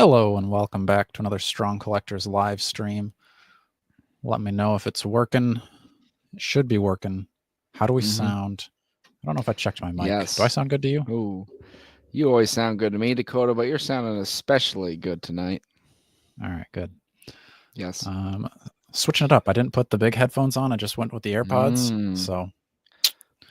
Hello and welcome back to another Strong Collectors live stream. Let me know if it's working. It should be working. How do we sound? I don't know if I checked my mic. Yes. Do I sound good to you? Oh, you always sound good to me, Dakota, but you're sounding especially good tonight. All right, good. Yes. Switching it up. I didn't put the big headphones on. I just went with the AirPods. So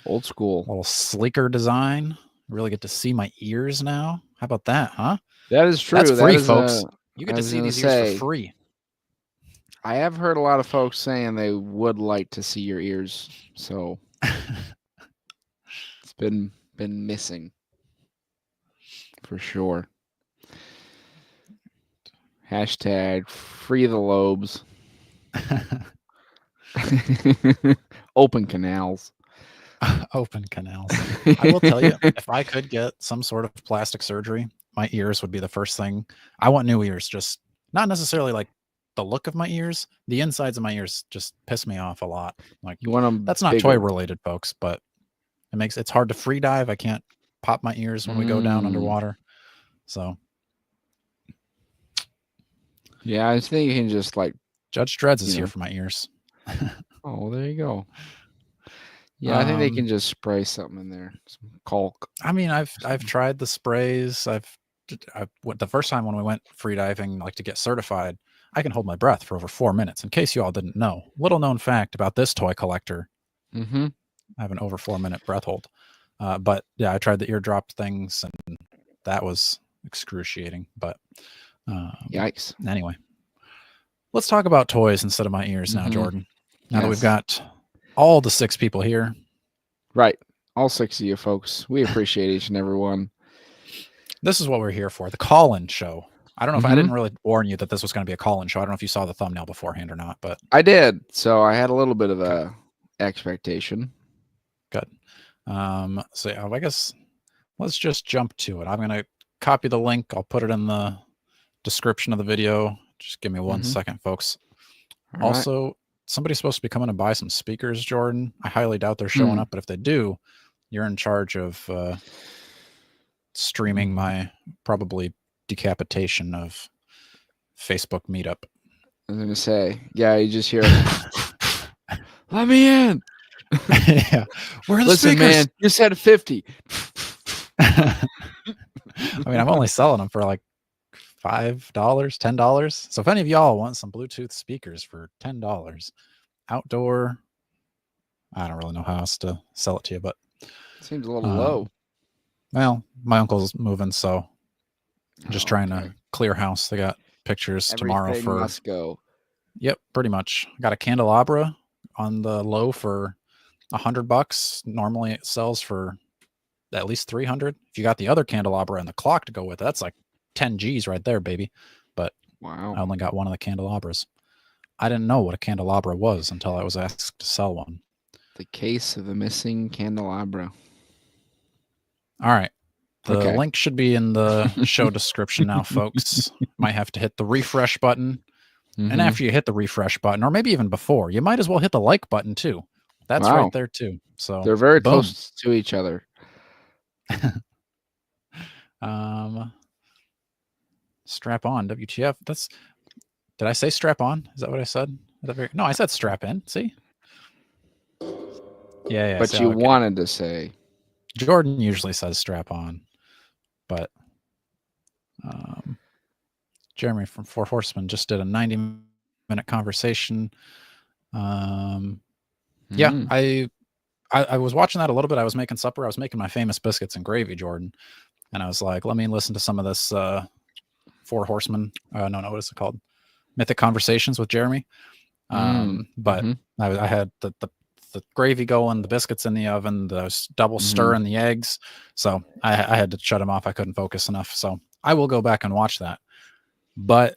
old school. A little sleeker design. Really get to see my ears now. How about that, huh? That is true. That's free, that is folks. You get to see these ears for free. I have heard a lot of folks saying they would like to see your ears, so it's been missing for sure. Hashtag free the lobes. Open canals. Open canals. I will tell you, if I could get some sort of plastic surgery, my ears would be the first thing. I want new ears, just not necessarily like the look of my ears. The insides of my ears just piss me off a lot. Like, you want them that's not toy related, folks, but it's hard to free dive. I can't pop my ears when we go down underwater. So yeah, I was thinking just like Judge Dreads is here for my ears. Oh, there you go. Yeah, I think they can just spray something in there, some caulk. I mean, I've tried the sprays. The first time when we went free diving, like to get certified, I can hold my breath for over 4 minutes. In case you all didn't know, little known fact about this toy collector. I have an over 4 minute breath hold. But yeah, I tried the eardrop things, and that was excruciating. But yikes. Anyway, let's talk about toys instead of my ears now, Jordan. Now that we've got all the 6 people here. Right. All 6 of you folks. We appreciate each and every one. This is what we're here for. The call-in show. I don't know if I didn't really warn you that this was going to be a call-in show. I don't know if you saw the thumbnail beforehand or not, but I did. So I had a little bit of a expectation. Good. So yeah, I guess let's just jump to it. I'm going to copy the link. I'll put it in the description of the video. Just give me 1 second, folks. All also, right. Somebody's supposed to be coming to buy some speakers, Jordan. I highly doubt they're showing up, but if they do, you're in charge of streaming my probably decapitation of Facebook meetup. I was going to say, yeah, you just hear let me in. Yeah. Where are the Listen, speakers? man, you said 50. I mean, I'm only selling them for like $5, $10. So if any of y'all want some Bluetooth speakers for $10, outdoor, I don't really know how else to sell it to you, but seems a little low. Well, my uncle's moving, so I'm just trying to clear house. They got pictures tomorrow for. Must go. Yep, pretty much. Got a candelabra on the low for $100. Normally it sells for at least 300. If you got the other candelabra and the clock to go with it, that's like 10 G's right there, baby. But wow, I only got one of the candelabras. I didn't know what a candelabra was until I was asked to sell one. The case of the missing candelabra. All right. The link should be in the show description now, folks. Might have to hit the refresh button. And after you hit the refresh button, or maybe even before, you might as well hit the like button too. That's right there too. So they're very close to each other. Strap on, WTF. Did I say strap on? Is that what I said? No, I said strap in. See? Yeah. But you wanted to say. Jordan usually says strap on, but Jeremy from Four Horsemen just did a 90-minute conversation. Yeah, I was watching that a little bit. I was making supper. I was making my famous biscuits and gravy, Jordan, and I was like, let me listen to some of this Four Horsemen. No, what is it called? Mythic Conversations with Jeremy. But I had the gravy going, the biscuits in the oven, the double stir in the eggs. So I had to shut him off. I couldn't focus enough. So I will go back and watch that. But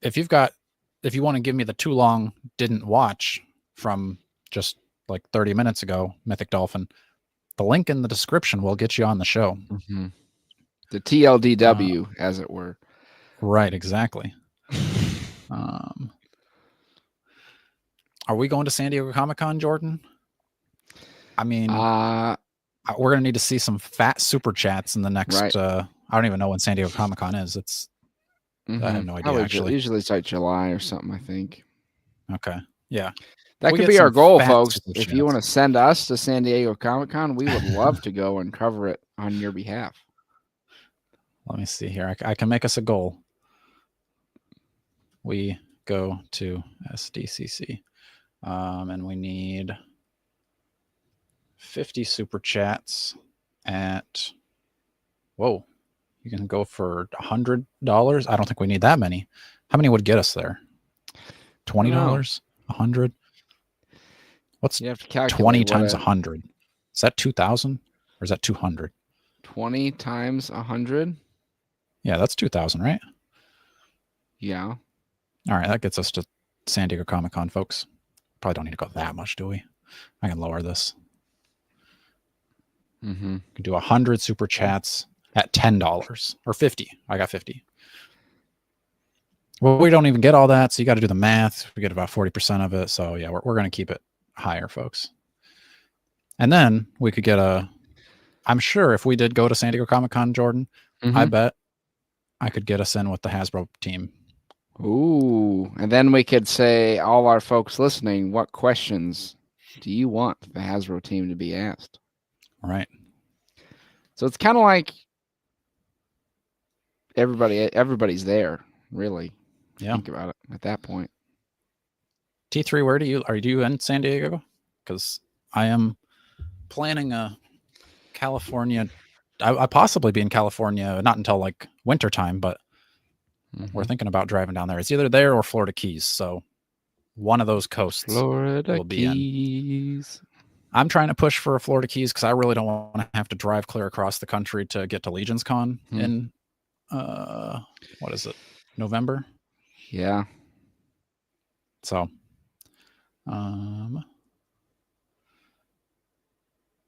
if you want to give me the too long didn't watch from just like 30 minutes ago, Mythic Dolphin, the link in the description will get you on the show. The TLDW, as it were. Right, exactly. Are we going to San Diego Comic-Con, Jordan? I mean, we're going to need to see some fat super chats in the next, I don't even know when San Diego Comic-Con is. It's I have no idea, Probably actually. usually it's like July or something, I think. Okay. Yeah. That We could get be our some goal, fat folks. super If you want to chats. send us to San Diego Comic-Con, we would love to go and cover it on your behalf. Let me see here. I can make us a goal. We go to SDCC, and we need 50 super chats at, whoa, you can go for $100. I don't think we need that many. How many would get us there? $20? 100? What's You have to calculate 20 times 100? Is that 2,000 or is that 200? 20 times 100? Yeah, that's 2,000, right? Yeah. All right, that gets us to San Diego Comic-Con, folks. Probably don't need to go that much, do we? I can lower this. We can do 100 super chats at $10 or 50. I got 50. Well, we don't even get all that, so you got to do the math. We get about 40% of it. So yeah, we're going to keep it higher, folks. And then we could get I'm sure if we did go to San Diego Comic-Con, Jordan, I bet I could get us in with the Hasbro team. Ooh, and then we could say, all our folks listening, what questions do you want the Hasbro team to be asked? Right. So it's kind of like everybody's there, really. Yeah. Think about it at that point. T3, where are you in San Diego? Because I am planning a California. I possibly be in California, not until like wintertime, but we're thinking about driving down there. It's either there or Florida Keys. So one of those coasts Florida will be Keys. I'm trying to push for Florida Keys because I really don't want to have to drive clear across the country to get to Legions Con in what is it? November? Yeah. So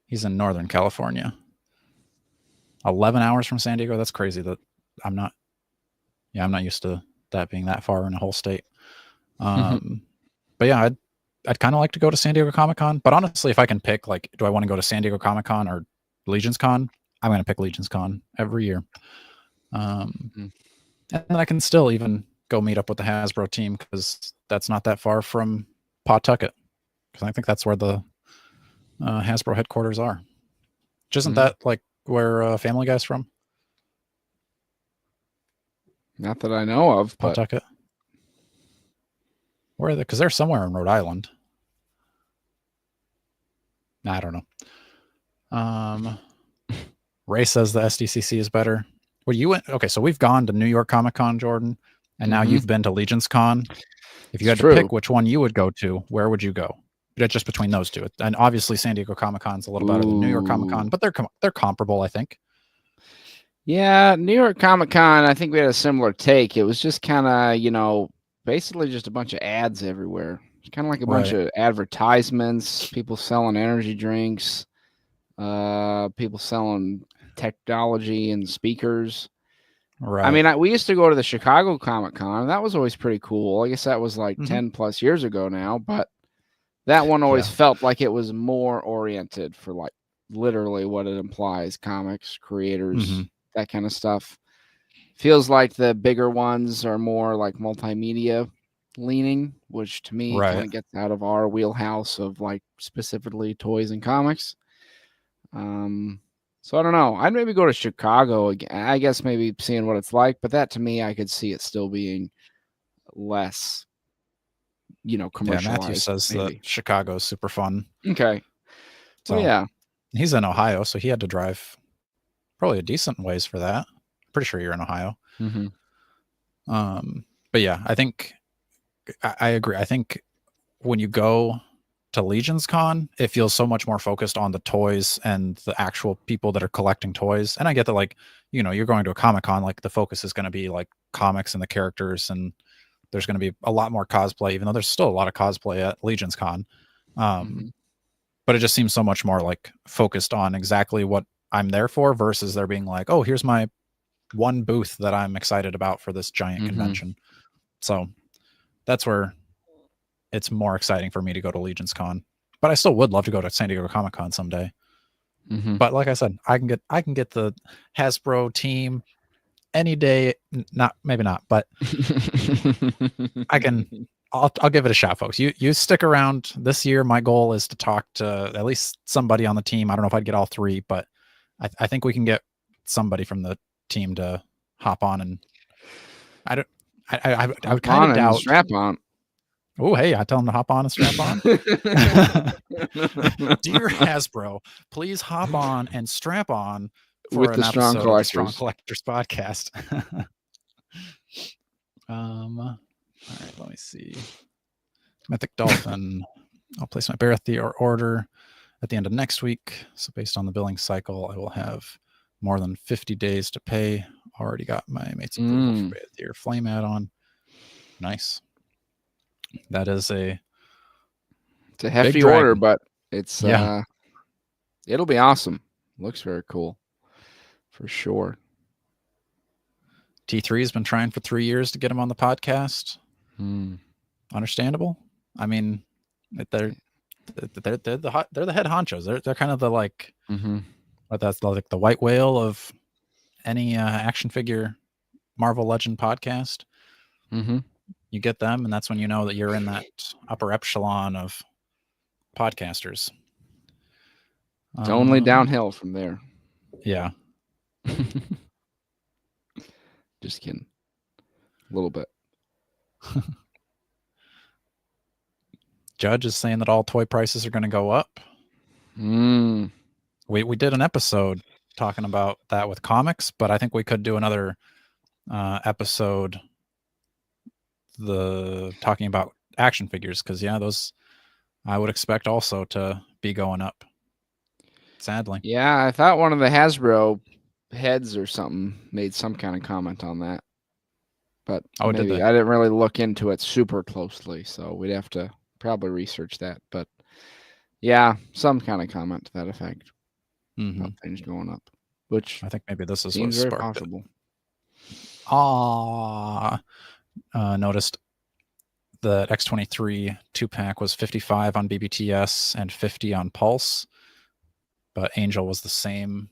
he's in Northern California. 11 hours from San Diego. That's crazy that I'm not used to that being that far in a whole state. But yeah, I'd kind of like to go to San Diego Comic-Con, but honestly, if I can pick, like, do I want to go to San Diego Comic-Con or Legions Con? I'm going to pick Legions Con every year. And then I can still even go meet up with the Hasbro team because that's not that far from Pawtucket. Because I think that's where the Hasbro headquarters are. Which isn't that like where Family Guy's from? Not that I know of, but Pawtucket. Where are they? Because they're somewhere in Rhode Island. Nah, I don't know. Ray says the SDCC is better. Well, you went. Okay, so we've gone to New York Comic Con, Jordan, and now you've been to Legions Con. If you had to pick which one you would go to, where would you go? Just between those two, and obviously San Diego Comic Con's a little better than New York Comic Con, but they're comparable, I think. Yeah, New York Comic Con, I think we had a similar take. It was just kind of, basically just a bunch of ads everywhere. It's kind of like a bunch of advertisements, people selling energy drinks, people selling technology and speakers. Right. I mean, we used to go to the Chicago Comic Con. That was always pretty cool. I guess that was like 10 plus years ago now, but that one always felt like it was more oriented for like literally what it implies, comics, creators, that kind of stuff. Feels like the bigger ones are more like multimedia leaning, which to me kind of gets out of our wheelhouse of like specifically toys and comics. So I don't know. I'd maybe go to Chicago again. I guess maybe seeing what it's like, but that to me, I could see it still being less, commercialized. Yeah, Matthew says that Chicago's super fun. Okay. So yeah. He's in Ohio, so he had to drive probably a decent ways for that. Pretty sure you're in Ohio. But yeah, I think I agree. I think when you go to Legions Con, it feels so much more focused on the toys and the actual people that are collecting toys. And I get that, like, you're going to a Comic Con, like the focus is going to be like comics and the characters, and there's going to be a lot more cosplay, even though there's still a lot of cosplay at Legions Con. But it just seems so much more like focused on exactly what I'm there for versus there being like, oh, here's my one booth that I'm excited about for this giant convention. So that's where it's more exciting for me to go to Legions Con. But I still would love to go to San Diego Comic Con someday. But like I said, I can get the Hasbro team any day. Maybe not, but I'll give it a shot, folks. You stick around this year. My goal is to talk to at least somebody on the team. I don't know if I'd get all three, but I think we can get somebody from the team to hop on. And I would kind of doubt. Strap on. Oh, hey, I tell them to hop on and strap on. Dear Hasbro, please hop on and strap on for with an the Strong episode Collectors. of the Strong Collectors podcast. All right, let me see. Mythic Dolphin. I'll place my Baratheon order at the end of next week. So based on the billing cycle, I will have more than 50 days to pay. Already got my mate's approval for Baratheon Flame add-on. Nice. That is it's a hefty order, but it's it'll be awesome. Looks very cool. For sure. T3 has been trying for 3 years to get him on the podcast. Understandable. I mean, they're the head honchos. They're kind of the like, but that's like the white whale of any action figure Marvel Legend podcast. You get them, and that's when you know that you're in that upper echelon of podcasters. It's only downhill from there. Yeah. Just kidding. A little bit. Judge is saying that all toy prices are going to go up. We did an episode talking about that with comics, but I think we could do another episode talking about action figures, because those I would expect also to be going up, sadly. Yeah, I thought one of the Hasbro heads or something made some kind of comment on that, but maybe I didn't really look into it super closely, so we'd have to probably research that. But yeah, some kind of comment to that effect about things going up, which I think maybe this is seems what very sparked possible. Noticed the X23 2-pack was 55 on BBTS and 50 on Pulse, but Angel was the same.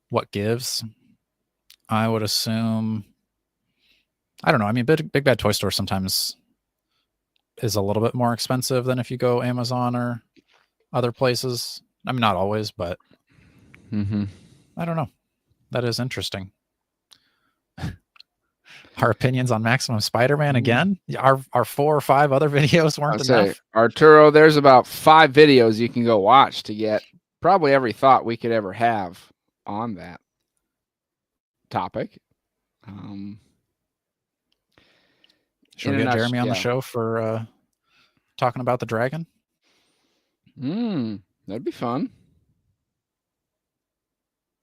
What gives? I would assume, I don't know. I mean, Big Bad Toy Store sometimes is a little bit more expensive than if you go Amazon or other places. I mean, not always, but I don't know. That is interesting. Our opinions on Maximum Spider-Man again. Our 4 or 5 other videos weren't enough. Arturo, there's about 5 videos you can go watch to get probably every thought we could ever have on that topic. Should we get Jeremy on the show for talking about the dragon? That'd be fun.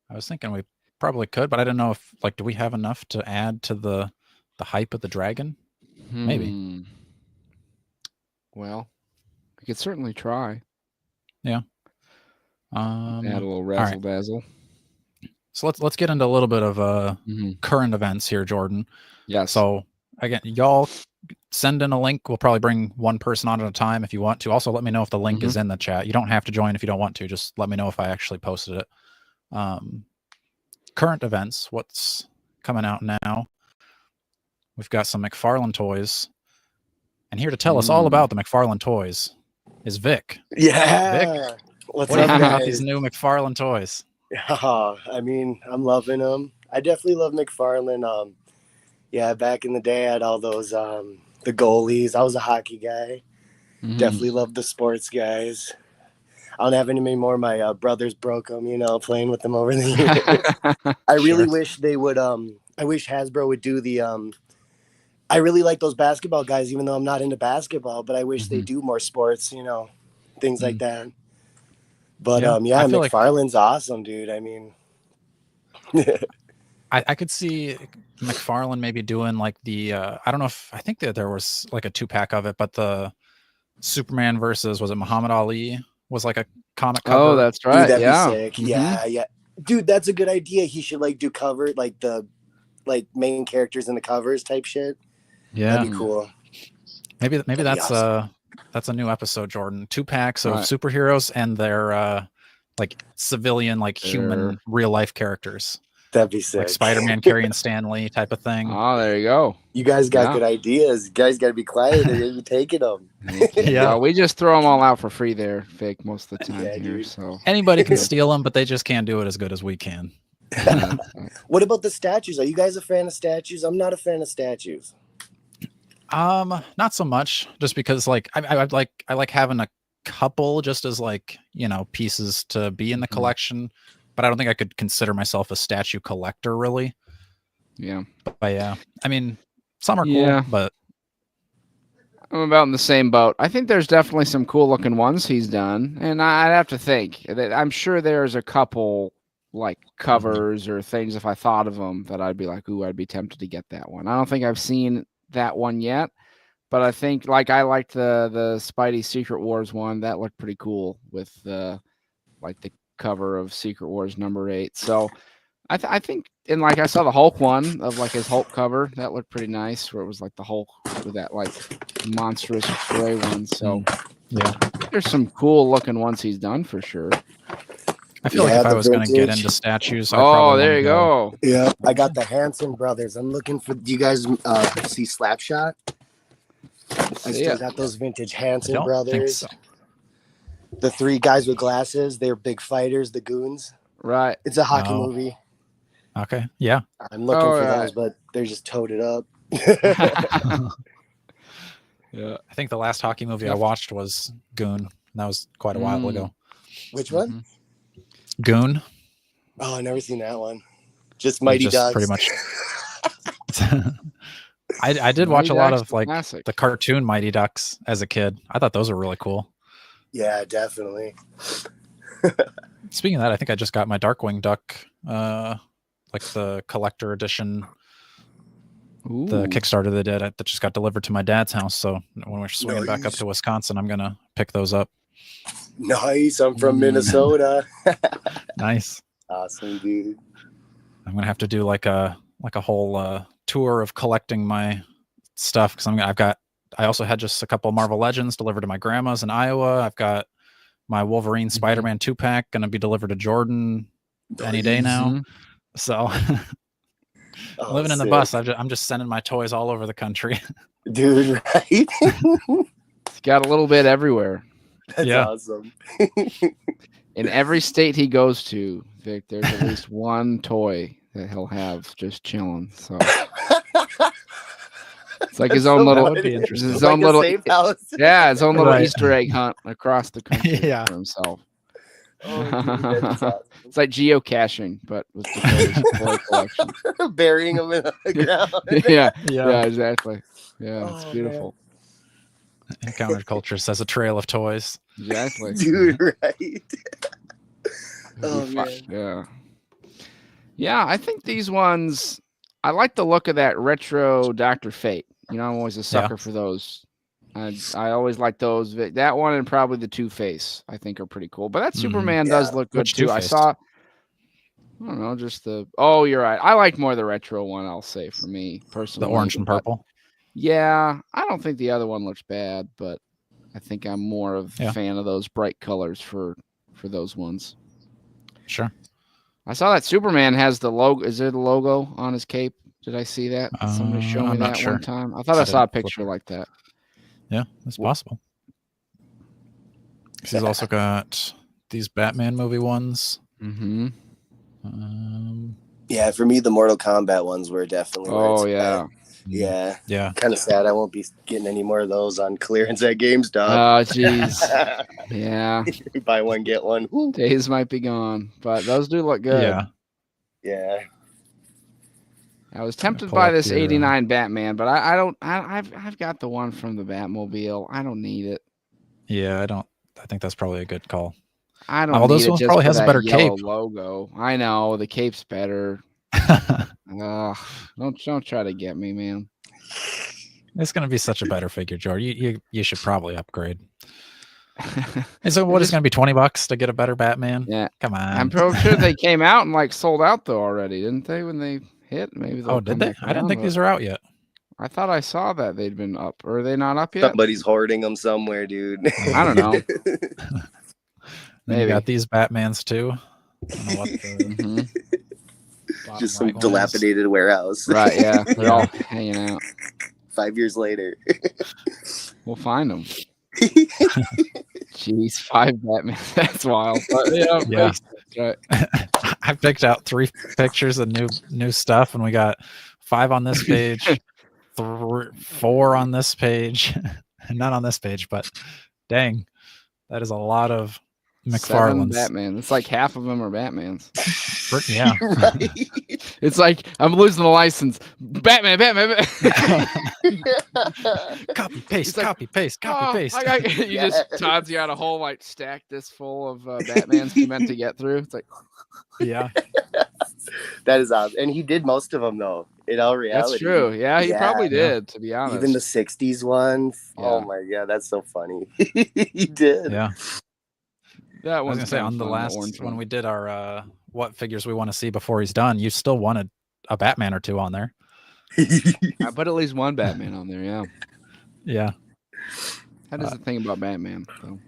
I was thinking we probably could, but I don't know if, like, do we have enough to add to the hype of the dragon? Maybe. Well, we could certainly try. Yeah. Add a little razzle dazzle. So let's get into a little bit of current events here, Jordan. Yeah. So again, y'all send in a link. We'll probably bring one person on at a time if you want to. Also, let me know if the link is in the chat. You don't have to join if you don't want to. Just let me know if I actually posted it. Current events. What's coming out now? We've got some McFarlane toys, and here to tell us all about the McFarlane toys is Vic. Yeah. Vic, what do you think about these new McFarlane toys? I mean, I'm loving them. I definitely love McFarlane. Yeah, back in the day, I had all those the goalies. I was a hockey guy. Definitely loved the sports guys. I don't have any more. My brothers broke them, playing with them over the years. I really wish they would. I wish Hasbro would do the. I really like those basketball guys, even though I'm not into basketball. But I wish they do more sports, things like that. But McFarlane's awesome, dude. I mean, I could see McFarlane maybe doing like the I don't know if I think that there was like a 2-pack of it, but the Superman versus, was it Muhammad Ali, was like a comic cover. Oh, that's right. Dude, that'd be sick. Yeah. Dude, that's a good idea. He should like do cover, like the main characters in the covers type shit. Yeah, that'd be cool. Maybe that's awesome. That's a new episode, Jordan. 2-packs of superheroes and their like civilian, like human real life characters. That'd be sick. like Spider-Man carrying Stanley type of thing. Oh, there you go. You guys got Yeah. good ideas. You guys got to be quiet. They're gonna be taking them. Yeah. Well, we just throw them all out for free there, Vic, most of the time Yeah, here. dude. So Anybody can steal them, but they just can't do it as good as we can. What about the statues? Are you guys a fan of statues? I'm not a fan of statues. Not so much, just because like I like having a couple just as like, you know, pieces to be in the collection, but I don't think I could consider myself a statue collector really. yeah. But yeah, I mean, some are Yeah. cool, but I'm about in the same boat. I think there's definitely some cool looking ones he's done, and I'd have to think that I'm sure there's a couple like covers or things if I thought of them that I'd be like, ooh, I'd be tempted to get that one. I don't think I've seen that one yet, but I think like I liked the Spidey Secret Wars one. That looked pretty cool with like the cover of Secret Wars #8. So I think, and like I saw the Hulk one of like his Hulk cover that looked pretty nice, where it was like the Hulk with that like monstrous gray one. So yeah, there's some cool looking ones he's done for sure. I feel like Yeah, if I the was going to get vintage. into statues, I'd Oh, probably there wanna you go. Yeah, I got the Hanson brothers. I'm looking for. Do you guys see Slapshot? I See still it. got those vintage I Hanson don't think brothers. so. The 3 guys with glasses. They're big fighters. The goons. Right. It's a hockey Oh. movie. Okay, yeah. I'm looking Oh, for right. those, but they're just toted up. Yeah. I think the last hockey movie I Yep. watched was Goon. That was quite a while ago. Which one? Goon. Oh, I never seen that one. Just You Mighty just Ducks. pretty much. I did watch Mighty a lot Ducks, of like classic. the cartoon Mighty Ducks as a kid. I thought those were really cool. Yeah, definitely. Speaking of that, I think I just got my Darkwing Duck, like the collector edition, the Ooh. Kickstarter they did that just got delivered to my dad's house. So when we're swinging back up Nice. to Wisconsin, I'm gonna pick those up. Nice. I'm from Minnesota. Nice. Awesome, dude. I'm gonna have to do like a whole tour of collecting my stuff because I also had just a couple Marvel Legends delivered to my grandma's in Iowa. I've got my Wolverine Spider-Man 2-pack gonna be delivered to Jordan any day now. So Oh, living in the sick. bus, I'm just sending my toys all over the country. Dude, right? He's got a little bit everywhere. That's Yeah. awesome. In every state he goes to, Vic, there's at least one toy that he'll have just chilling. So it's like his own so little, would be interesting. his Like own a little, safe house. yeah, his own little Right. Easter egg hunt across the country Yeah. for himself. Oh, dude, that's awesome. It's like geocaching, but with the toy collection. Burying them in the ground. yeah, yeah, exactly. Yeah, it's Oh, beautiful. Encountered Culture says a trail of toys. Exactly. Dude, right? It'd Oh, be fun. man. Yeah. Yeah, I think these ones, I like the look of that retro Dr. Fate. You know, I'm always a sucker for those. I always like those. That one and probably the Two-Face, I think, are pretty cool. But that Superman does look good Which too. I Two-Faced? saw, I don't know, just the, oh, you're right. I like more the retro one, I'll say, for me personally. The orange and But, purple. yeah, I don't think the other one looks bad, but I think I'm more of a fan of those bright colors for those ones. Sure. I saw that Superman has the logo. Is there the logo on his cape? Did I see that? Did somebody show me I'm not that sure. one time? I thought I saw a picture like that. Yeah, that's possible. He's also got these Batman movie ones. Mm-hmm. Yeah, for me, the Mortal Kombat ones were definitely. where Oh, it's yeah. at. Yeah. Yeah. Kind of sad. I won't be getting any more of those on clearance at GameStop. Oh, jeez. Yeah. Buy one, get one. Woo. Days might be gone, but those do look good. Yeah. Yeah. I was tempted pull by up this your, 89 Batman, but I don't. I've got the one from the Batmobile. I don't need it. Yeah, I think that's probably a good call. I don't. Oh, need those it ones just probably for has a that better yellow cape. logo. I know the cape's better. Don't try to get me, man. It's going to be such a better figure, George. You should probably upgrade. And so what is going to be $20 to get a better Batman? Yeah, Come on. I'm pretty sure they came out and like sold out though already, didn't they? When they hit, maybe. Oh, did they? I didn't think these were out yet. I thought I saw that they'd been up. Or are they not up yet? Somebody's hoarding them somewhere, dude. I don't know. Then you got these Batmans too. I don't know what the... Mhm. Just some right one is- dilapidated warehouse. Right, yeah. They're all hanging out. 5 years later. We'll find them. Jeez, 5 Batman. That's wild. But, yeah, Yeah. makes sense, right. I picked out 3 pictures of new stuff, and we got 5 on this page, 4 on this page, not on this page, but dang, that is a lot of 7 McFarlane's. Batman. It's like half of them are Batmans. Yeah. Right. It's like I'm losing the license. Batman. Copy paste, It's like, copy paste, copy paste. You just Todd's got a whole like stack this full of Batmans he meant to get through. It's like, Yeah. That is awesome. And he did most of them, though, in all reality. that's true. Yeah, he probably Yeah. did, to be honest. Even the 60s ones. Yeah. Oh, my God. That's so funny. He did. Yeah. that I was one's gonna say kinda on the fun, last orange when one. we did our what figures we want to see before he's done, you still wanted a Batman or 2 on there. I put at least one Batman on there. Yeah, Yeah. that is the thing about Batman. So.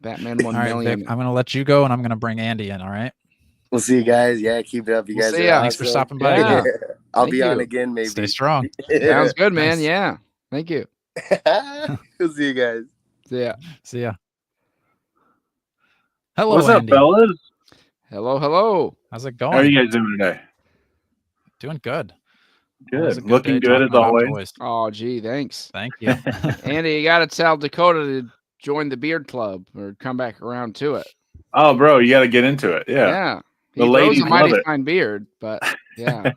Batman All 1 right, million. Vic, I'm gonna let you go, and I'm gonna bring Andy in. All right. We'll see you guys. Yeah, keep it up. You We'll guys see are ya. Thanks for awesome. stopping by. Yeah. again. I'll Thank be on you. again, maybe. Stay strong. Sounds good, man. Nice. Yeah. Thank you. We'll see you guys. See ya. See ya. Hello, What's up, Andy. fellas? Hello. How's it How are going? you guys doing today? Doing good. Always a Good. Looking day good talking as about always. toys. Oh, gee, thanks. Thank you. Andy, you got to tell Dakota to join the beard club or come back around to it. Oh, bro, you got to get into it. Yeah. He The grows ladies a mighty love it. fine beard, but yeah.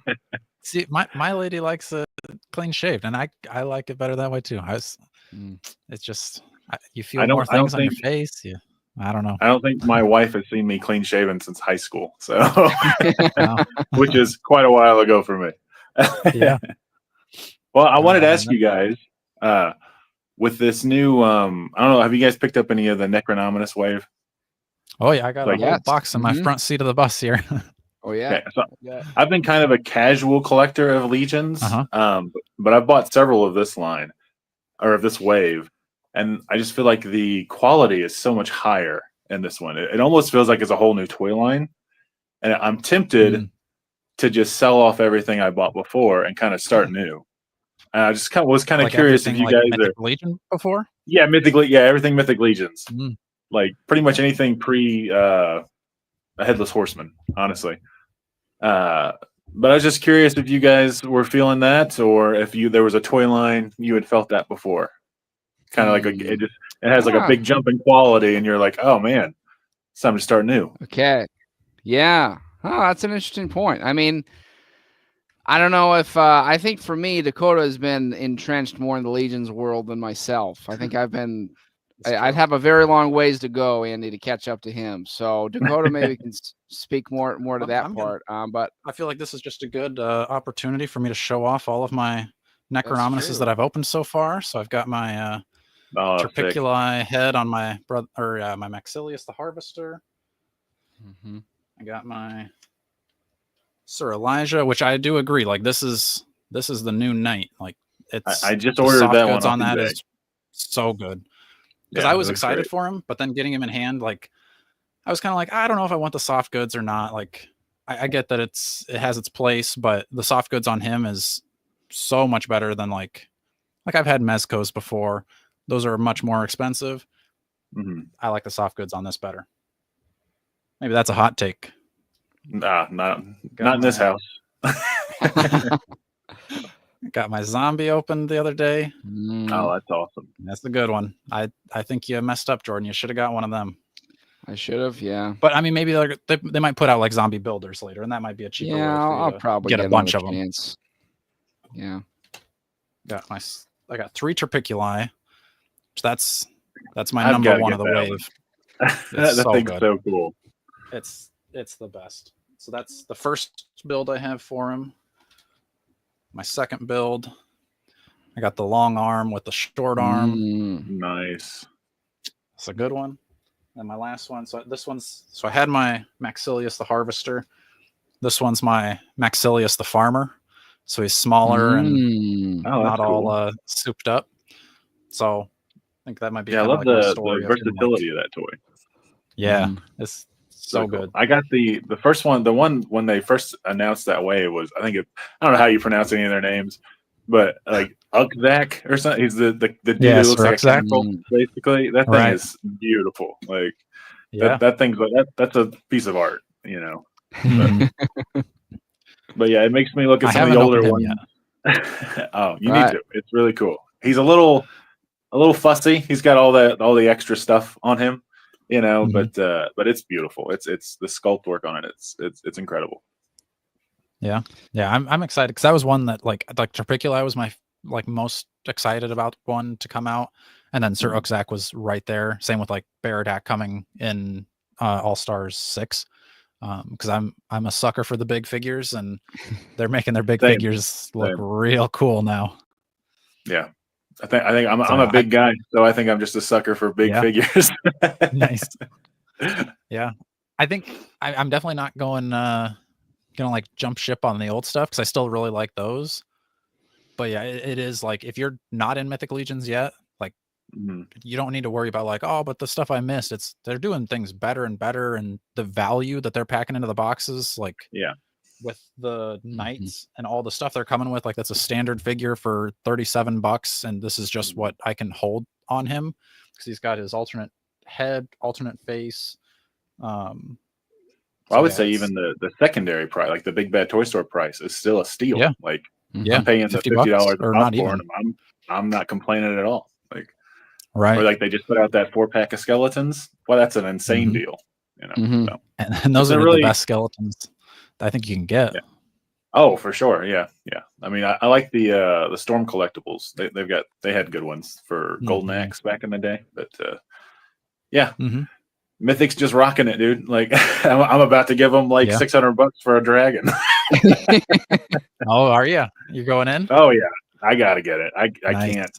See, my lady likes it clean shaved, and I like it better that way too. Mm. It's just you feel I don't- more I don't things on your think- face. Yeah, I don't know. I don't think my wife has seen me clean shaven since high school, so No. which is quite a while ago for me. Yeah. Well, I wanted to and ask you guys with this new. I don't know. Have you guys picked up any of the Necronominous wave? Oh yeah, I got Like- a whole Yes. box in my Mhm. front seat of the bus here. Oh, yeah. Okay, so Yeah. I've been kind of a casual collector of Legions, but I've bought several of this line or of this wave, and I just feel like the quality is so much higher in this one. It almost feels like it's a whole new toy line, and I'm tempted Mm. to just sell off everything I bought before and kind of start new. And I just was kind of Like curious if everything you like guys are, Mythic Legion before. everything Mythic Legions, Mm. like pretty much anything pre a Headless Horseman, honestly. But I was just curious if you guys were feeling that, or if there was a toy line you had felt that before. Kind of like it has like a big jump in quality, and you're like, oh man, it's time to start new. Okay. Yeah. Oh, that's an interesting point. I mean, I don't know if I think for me, Dakota has been entrenched more in the Legions world than myself. I think I've been. I'd have a very long ways to go, Andy, to catch up to him. So Dakota maybe can speak more to that I'm part. But I feel like this is just a good opportunity for me to show off all of my Necronominuses true. that I've opened so far. So I've got my Oh, sick. Terpiculi head on my brother, or my Maxilius the Harvester. I got my Sir Elijah, which I do agree. Like this is the new Knight. Like it's I just the ordered soft that goods one on off that eBay. is so good. Because Yeah, I it was looks excited great. for him, but then getting him in hand, like I was kind of like, I don't know if I want the soft goods or not. Like I get that it has its place, but the soft goods on him is so much better than like I've had Mezcos before. Those are much more expensive. Mhm. I like the soft goods on this better. Maybe that's a hot take. Nah, not Got in this my- house. Got my zombie opened the other day. Oh, that's awesome. That's the good one. I think you messed up, Jordan. You should have got one of them. I should have. Yeah. But I mean, maybe they might put out like zombie builders later, and that might be a cheaper way Yeah. for you I'll to probably get a bunch of another them. chance. Yeah. I got 3 Terpiculi. That's my I've number gotta one get of the that wave. that so thing's good. so cool. It's the best. So that's the first build I have for him. My second build, I got the long arm with the short arm. Nice. It's a good one. And my last one. So I had my Maxilius the Harvester. This one's my Maxilius the Farmer. So he's smaller and Oh, not that's cool. all souped up. So I think that might be Yeah, I kinda love like my the story of him, like- versatility of that toy. Yeah, it's So really cool. good. I got the first one, the one when they first announced that way was, I think I don't know how you pronounce any of their names, but like Ukzak or something. He's the dude Yeah, who looks like a Ukzak. tadpole, basically. That thing Right. is beautiful. Like Yeah. that thing's that's a piece of art, you know. Mhm. But yeah, it makes me look at I some of the haven't older opened him ones. Oh, you Right. need to. It's really cool. He's a little fussy. He's got all the extra stuff on him, you know, Mhm. but it's beautiful. It's the sculpt work on it. It's incredible. Yeah, I'm excited because that was one that like Torpiculi was my like most excited about one to come out, and then Sir Mhm. Ukzak was right there. Same with like Baradak coming in All Stars 6, because I'm a sucker for the big figures, and they're making their big Same. figures look Same. real cool now. Yeah, I think I'm So a big guy, so I think I'm just a sucker for big Yeah. figures. Nice. Yeah, I think I'm definitely not gonna like jump ship on the old stuff because I still really like those. But yeah, it is like if you're not in Mythic Legions yet, like Mhm. you don't need to worry about like, oh, but the stuff I missed. They're doing things better and better, and the value that they're packing into the boxes, like Yeah. with the knights and all the stuff they're coming with, like that's a standard figure for $37, and this is just what I can hold on him because he's got his alternate head, alternate face. I would yeah, say it's- even the secondary price, like the Big Bad Toy Store price, is still a steal. Yeah. Like Yeah, I'm paying the $50 $50 or not for even. him. I'm not complaining at all. Like Right. or like they just put out that 4-pack of skeletons. Well, that's an insane Mhm. deal. You know. Mhm. So, And those they're are really- the best skeletons I think you can get. Yeah. Oh, for sure. Yeah. Yeah. I mean, I like the Storm collectibles. They had good ones for Golden Mhm. Axe back in the day. But yeah. Mhm. Mythic's just rocking it, dude. Like I'm about to give them like Yeah. $600 for a dragon. Oh, are you? You're going in? Oh yeah, I gotta get it. I Nice.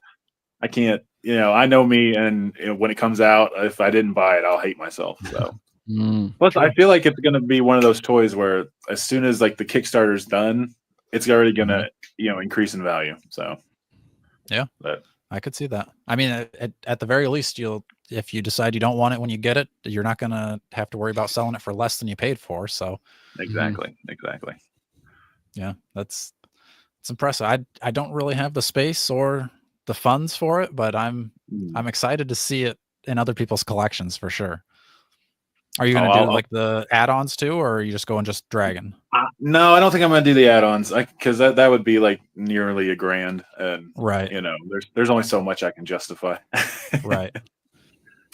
can't. You know, I know me, and you know, when it comes out, if I didn't buy it, I'll hate myself. So. Plus, I feel like it's gonna be one of those toys where as soon as like the Kickstarter's done, it's already gonna increase in value. So. Yeah. But I could see that. I mean, at the very least, if you decide you don't want it when you get it, you're not gonna have to worry about selling it for less than you paid for. So exactly. yeah, it's impressive. I don't really have the space or the funds for it, but I'm excited to see it in other people's collections for sure. Are you gonna do like the add-ons too, or are you just going just Dragon? No, I don't think I'm gonna do the add-ons because that would be like nearly $1,000, and Right. you know, there's only so much I can justify. Right.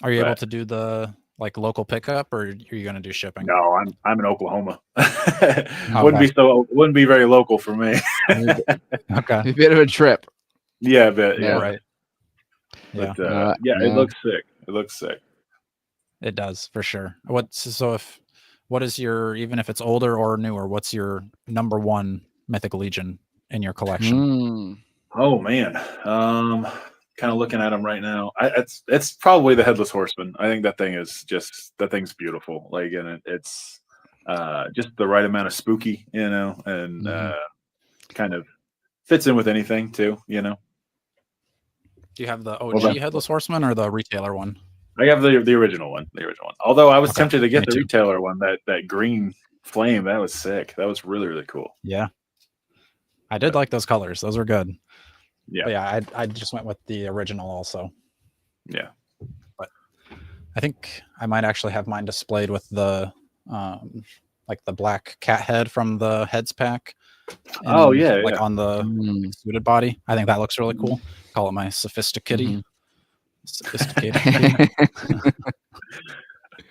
Are you able to do the like local pickup, or are you gonna do shipping? No, I'm in Oklahoma. Wouldn't be very local for me. Okay. A bit of a trip. Yeah, but Yeah. Right. But, Yeah. it looks sick. It looks sick. It does for sure. What is your, even if it's older or newer, what's your number one Mythic Legion in your collection? Oh man, kind of looking at them right now. It's probably the Headless Horseman. I think that thing's beautiful. Like, and it's just the right amount of spooky, you know, and kind of fits in with anything too, you know. Do you have the OG Headless Horseman or the retailer one? I have the original one. Although I was tempted to get Me the too. retailer one, that green flame, that was sick. That was really, really cool. Yeah. I did like those colors. Those were good. Yeah. But yeah, I just went with the original also. Yeah. But I think I might actually have mine displayed with the like the black cat head from the heads pack. Oh yeah, like on the suited body. I think that looks really cool. Call it my sophisticated. Sophisticated.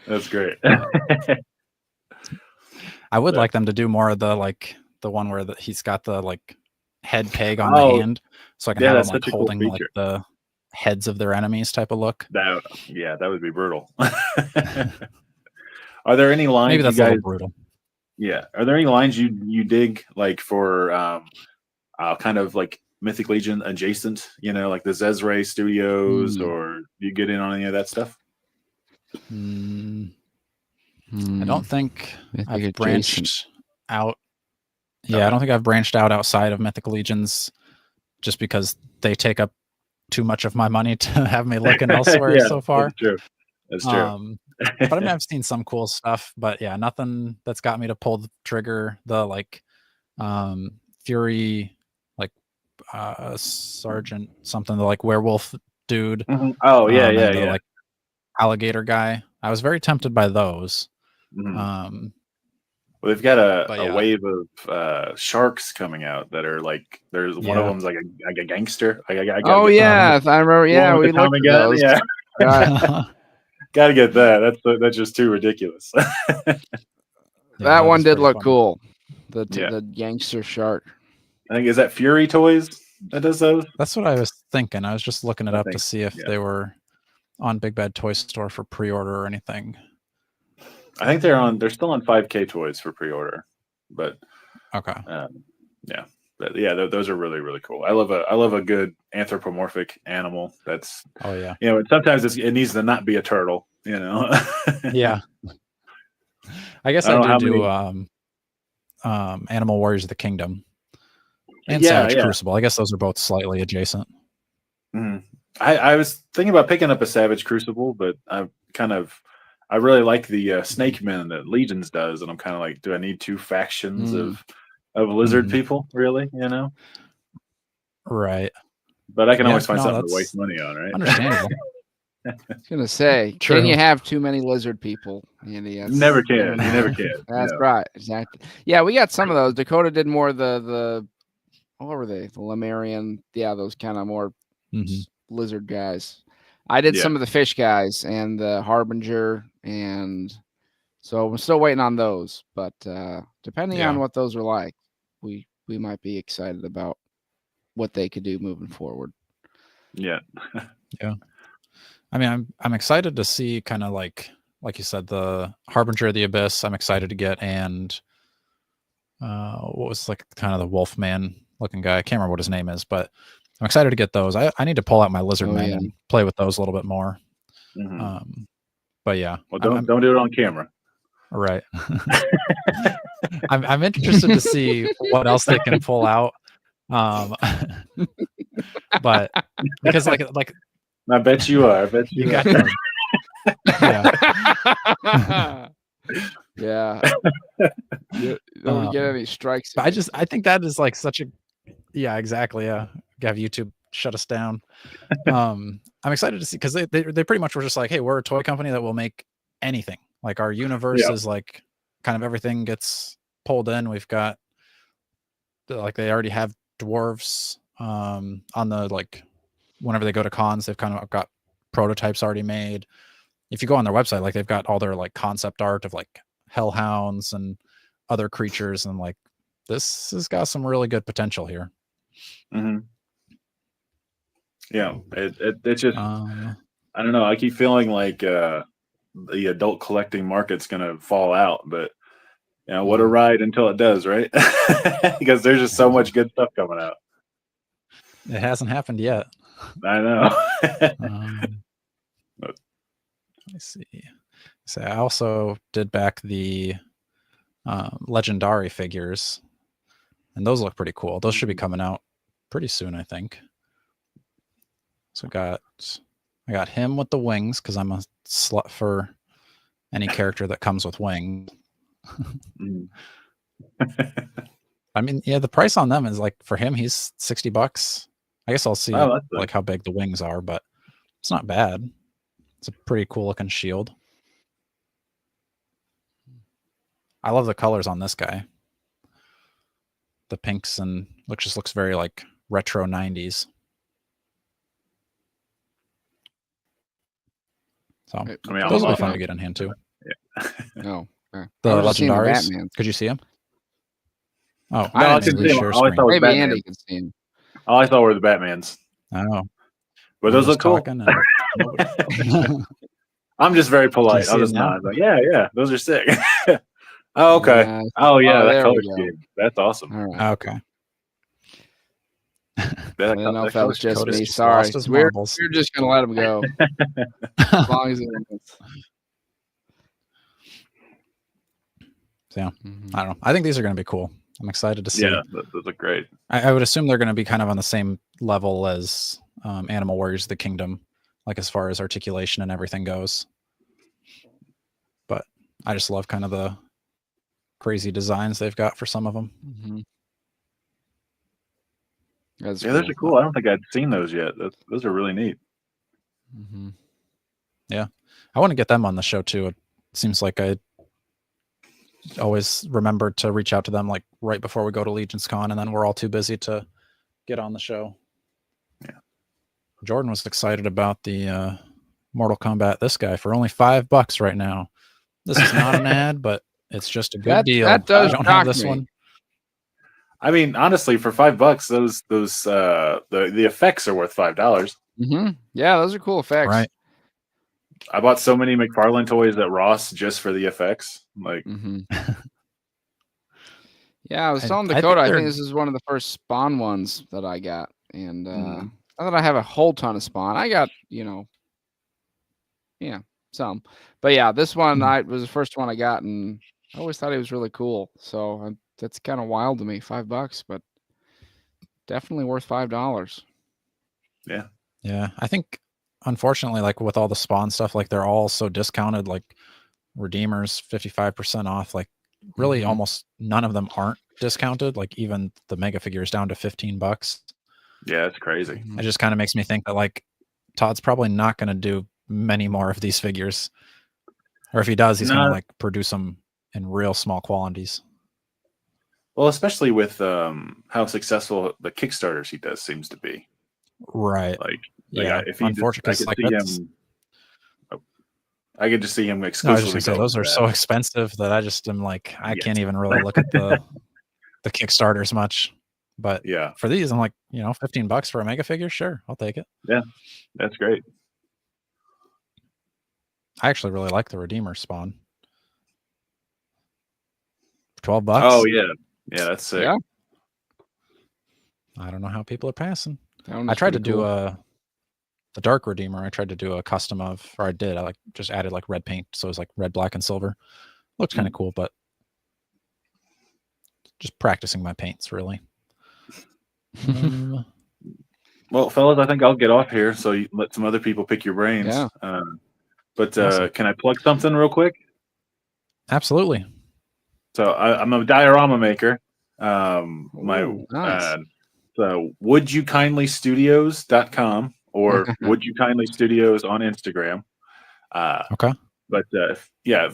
That's great. I would like them to do more of the one where he's got the like head peg on the hand, so I can have him like holding cool like the heads of their enemies type of look. That would be brutal. Are there any lines? Maybe that's a little brutal. Yeah. Are there any lines you dig like for kind of like Mythic Legion adjacent? You know, like the Zezray Studios, or do you get in on any of that stuff? I don't think I've branched out. Yeah, I don't think I've branched out outside of Mythic Legions, just because they take up too much of my money to have me looking elsewhere so far. That's true. But I mean, I've seen some cool stuff, but yeah, nothing that's got me to pull the trigger. The like Fury, like Sergeant something, the like werewolf dude. Oh yeah, and yeah, the yeah. like alligator guy. I was very tempted by those. Well, they've got but a yeah. wave of sharks coming out that are like there's one of them's like a gangster. I Oh yeah, I remember. Yeah, we looked at those. Yeah, Right. gotta get that. That's just too ridiculous. That one did look funny. cool. The gangster shark. I think is that Fury Toys that does those. That's what I was thinking. I was just looking it up to see if yeah. they were on Big Bad Toy Store for pre-order or anything. I think they're still on 5K Toys for pre-order, but okay. Yeah, but yeah, those are really, really cool. I love a good anthropomorphic animal. That's yeah. You know, sometimes it needs to not be a turtle. You know. Yeah. I guess I do Animal Warriors of the Kingdom and Savage Crucible. I guess those are both slightly adjacent. I was thinking about picking up a Savage Crucible, but I really like the Snake Men that Legions does, and I'm kind of like, do I need two factions of lizard people? Really, you know? Right. But I can always find something to waste money on, right? Understandable. I was gonna say, can you have too many lizard people? Andy? Never can. You never can. That's right. Exactly. Yeah, we got some of those. Dakota did more of the what were they? The Lemurian. Yeah, those kind of more lizard guys. I did some of the fish guys and the Harbinger, and so I'm still waiting on those. But depending on what those are like, we might be excited about what they could do moving forward. Yeah. Yeah. I mean, I'm excited to see kind of like you said, the Harbinger of the Abyss. I'm excited to get, and what was like kind of the Wolfman looking guy. I can't remember what his name is, but I'm excited to get those. I need to pull out my Lizard Man and play with those a little bit more. But yeah, well, don't do it on camera. Right. I'm interested to see what else they can pull out. But because like I bet you are. I bet you got are. Yeah. Don't get any strikes. I think that is like such a exactly. Yeah. Have YouTube shut us down. I'm excited to see, because they pretty much were just like, hey, we're a toy company that will make anything. Like our universe is like kind of everything gets pulled in. We've got like they already have dwarves on the like whenever they go to cons, they've kind of got prototypes already made. If you go on their website, like they've got all their like concept art of like hellhounds and other creatures, and like this has got some really good potential here. Yeah, it's just I don't know. I keep feeling like the adult collecting market's gonna fall out, but you know, what a ride until it does, right? Because there's just so much good stuff coming out. It hasn't happened yet. I know. Let me see. So I also did back the Legendari figures, and those look pretty cool. Those should be coming out pretty soon, I think. So I got him with the wings, because I'm a slut for any character that comes with wings. I mean, yeah, the price on them is like, for him, he's $60. I guess I'll see like how big the wings are, but it's not bad. It's a pretty cool looking shield. I love the colors on this guy. The pinks and looks very like retro 90s. So I mean, those will be fun to get in hand too. Yeah. No. The Legendaries. Could you see him? Oh, no, I couldn't see him. Maybe Andy can see him. All I saw were the Batmans. Oh. But those look cool. I'm just very polite. I'll just nod. Like, yeah, those are sick. Oh, okay. That color scheme. That's awesome. All right. Okay. I don't know if that was just me. Sorry. We're just going to let him go. As long as it is. So, yeah, I don't know. I think these are going to be cool. I'm excited to see. Yeah, those look great. I would assume they're going to be kind of on the same level as Animal Warriors of the Kingdom, like as far as articulation and everything goes. I just love kind of the crazy designs they've got for some of them. Mm-hmm. Those are cool. I don't think I'd seen those yet. Those are really neat. Mm-hmm. Yeah, I want to get them on the show too. It seems like I always remember to reach out to them like right before we go to Legions Con, and then we're all too busy to get on the show. Yeah, Jordan was excited about the Mortal Kombat this guy for only $5 right now. This is not an ad, but it's just a good deal. That does you don't have this me. one. I mean, honestly, for $5, those the effects are worth $5. Mm-hmm. Yeah, those are cool effects. Right. I bought so many McFarlane toys at Ross just for the effects. Like, mm-hmm. Yeah, I was telling Dakota, I think this is one of the first Spawn ones that I got, and not that I have a whole ton of Spawn. I got, some, but yeah, this one was the first one I got, and I always thought it was really cool. So that's kind of wild to me. $5, but definitely worth $5. Yeah. Yeah, I think unfortunately, like with all the Spawn stuff, like they're all so discounted. Like Redeemers 55% off. Like really, almost none of them aren't discounted. Like even the mega figures down to $15. Yeah, it's crazy. It just kind of makes me think that like Todd's probably not going to do many more of these figures, or if he does, he's going to like produce them in real small quantities. Well, especially with how successful the Kickstarters he does seems to be. Right. Like yeah. If he unfortunately, I could just see him exclusively. Those are so expensive that I just am like, I can't even really look at the Kickstarters much. But yeah, for these, I'm like, $15 for a mega figure, sure, I'll take it. Yeah, that's great. I actually really like the Redeemer Spawn. $12. Oh yeah, that's sick. Yeah. I don't know how people are passing. I tried to do the Dark Redeemer. I tried to do a custom of, or I did. I like just added like red paint, so it was like red, black, and silver. Looked kind of cool, but just practicing my paints really. Well, fellas, I think I'll get off here so you let some other people pick your brains. Yeah. But awesome. Can I plug something real quick? Absolutely. So I'm a diorama maker. Nice. So wouldyoukindlystudios.com or Would You Kindly Studios on Instagram. Okay. But if you're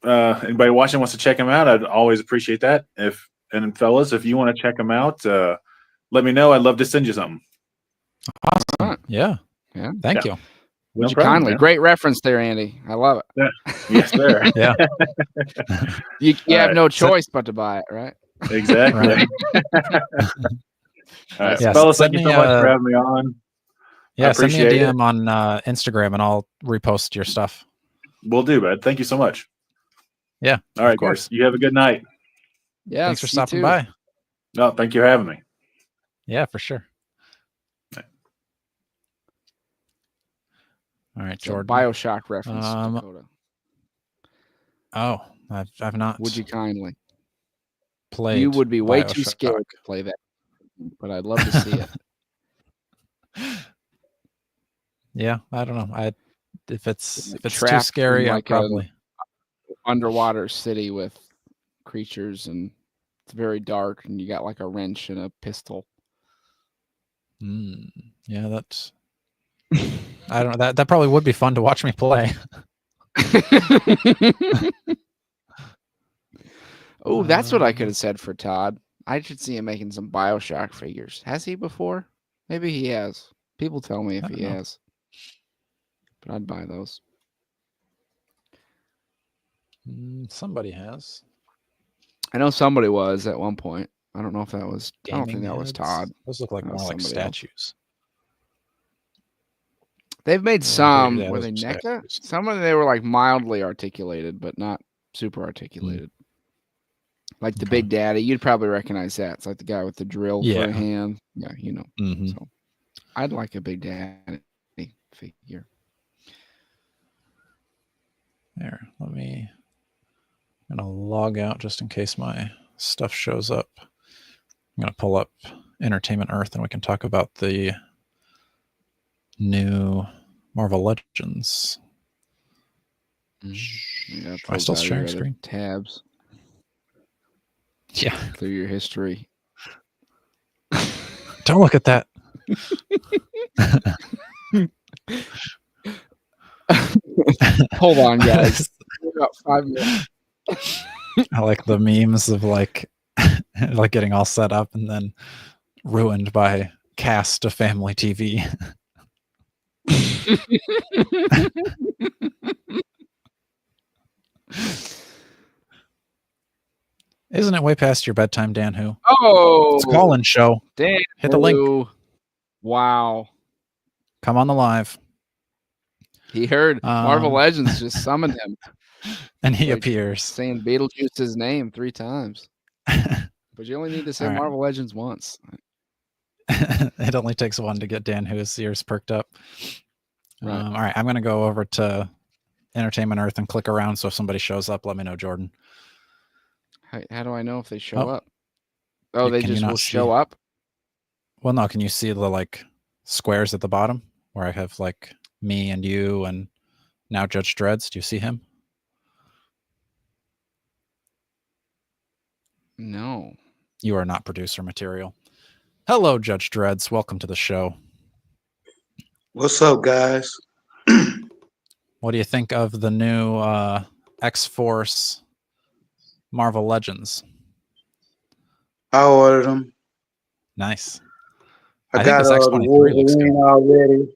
anybody watching wants to check them out, I'd always appreciate that. And fellas, if you want to check them out, let me know. I'd love to send you something. Awesome. Yeah. Thank you. Would you kindly? Man. Great reference there, Andy. I love it. Yeah. Yes, sir. Yeah. You have no choice but to buy it, right? Exactly. Right. All right, fellas, thank you so much for having me on. Yeah, send me a DM on Instagram and I'll repost your stuff. Will do, bud. Thank you so much. Yeah. All right, guys. You have a good night. Yeah. Thanks for stopping by. No, thank you for having me. Yeah, for sure. All right, Jordan. BioShock reference. Dakota. Oh, I've not. Would you kindly? Played. You would be way too BioShock. scared to play that, but I'd love to see it. Yeah, I don't know. If it's too scary, like I probably underwater city with creatures and it's very dark and you got like a wrench and a pistol. Yeah, that's. I don't know. That probably would be fun to watch me play. Oh, that's what I could have said for Todd. I should see him making some BioShock figures. Has he before? Maybe he has. People tell me if he has. But I'd buy those. Somebody has. I know somebody was at one point. I don't know if that was. I don't think that was Todd. Those look like more like statues. They've made some. Were they NECA? Some of them they were like mildly articulated, but not super articulated. Like the Big Daddy, you'd probably recognize that. It's like the guy with the drill for a hand. Yeah, you know. So I'd like a Big Daddy figure. There, I'm gonna log out just in case my stuff shows up. I'm gonna pull up Entertainment Earth and we can talk about the new Marvel Legends. Yeah, I still sharing screen? Tabs. Yeah. Clear your history. Don't look at that. Hold on, guys. About 5 minutes. I like the memes of like getting all set up and then ruined by cast of family TV. Isn't it way past your bedtime, Dan? Who? Oh, It's a call-in show. Dan, Hit the link. Wow. Come on the live. He heard Marvel Legends just summoned him. And he appears. Saying Beetlejuice's name 3 times. But you only need to say right. Marvel Legends once. It only takes one to get Dan Who's ears perked up. Right. All right, I'm going to go over to Entertainment Earth and click around, so if somebody shows up, let me know, Jordan. How do I know if they show up? Oh, they can just you not will see? show up? Well, no, can you see the like squares at the bottom where I have like me and you and now Judge Dreads? Do you see him? No. You are not producer material. Hello, Judge Dreads. Welcome to the show. What's up, guys? What do you think of the new X-Force Marvel Legends? I ordered them. Nice. I think got this X-23 looks good. Wolverine already.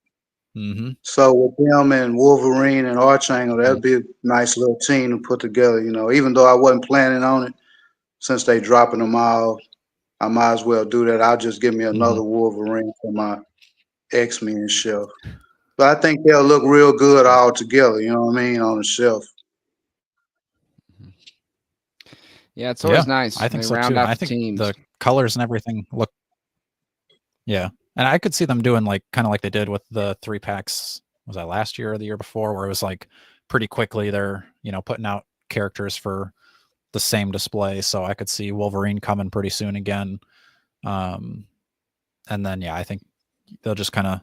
Mm-hmm. So with them and Wolverine and Archangel, that'd be a nice little team to put together, you know. Even though I wasn't planning on it, since they dropping them all, I might as well do that. I'll just give me another Wolverine for my X-Men shelf. But I think they'll look real good all together, you know what I mean, on the shelf. Yeah, it's always nice. I think they so round too. out I the think teams. the colors and everything look. Yeah, and I could see them doing like kind of like they did with the 3 packs. Was that last year or the year before? Where it was like pretty quickly they're putting out characters for the same display. So I could see Wolverine coming pretty soon again. And then I think they'll just kind of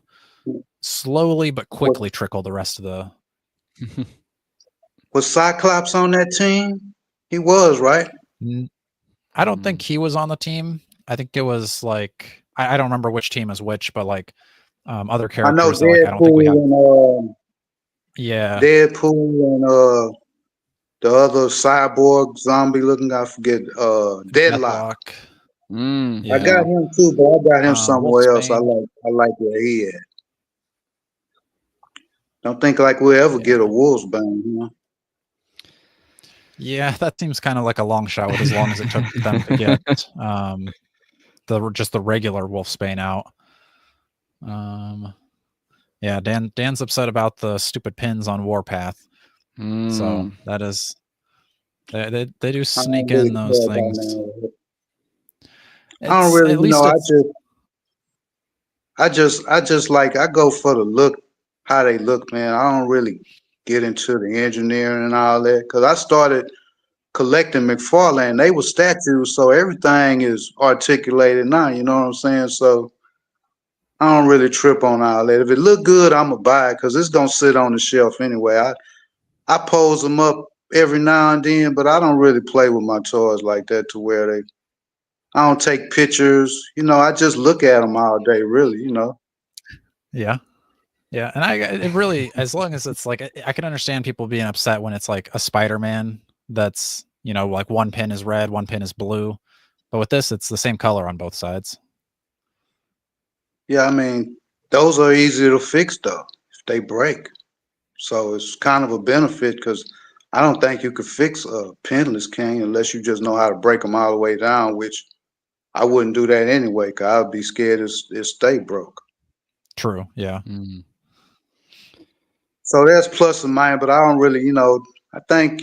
slowly but quickly trickle the rest of the. Was Cyclops on that team? He was, right? I don't think he was on the team. I think it was like I don't remember which team is which, but like other characters. I know Deadpool I don't think we have. And Yeah, Deadpool and the other cyborg zombie looking guy, I forget, Deadlock. Yeah. I got him too, but I got him somewhere else. I Wolfsbane. like where he at. Don't think like we'll ever get a Wolfsbane, you know? Yeah, that seems kind of like a long shot with as long as it took them to get the regular Wolfsbane out. Yeah, Dan's upset about the stupid pins on Warpath. So that is they do sneak in those things. I don't really I just like I go for the look, how they look, man. I don't really get into the engineering and all that because I started collecting McFarlane. They were statues, so everything is articulated now. You know what I'm saying? So I don't really trip on all that. If it look good, I'm gonna buy it because it's gonna sit on the shelf anyway. I pose them up every now and then, but I don't really play with my toys like that to where I don't take pictures. I just look at them all day, really. Yeah. Yeah, and it really, as long as it's like, I can understand people being upset when it's like a Spider-Man that's, like one pin is red, one pin is blue. But with this, it's the same color on both sides. Yeah, I mean, those are easy to fix, though, if they break. So it's kind of a benefit because I don't think you could fix a pinless king unless you just know how to break them all the way down, which I wouldn't do that anyway because I'd be scared it stay broke. True, yeah. So that's plus and minus, but I don't really, I think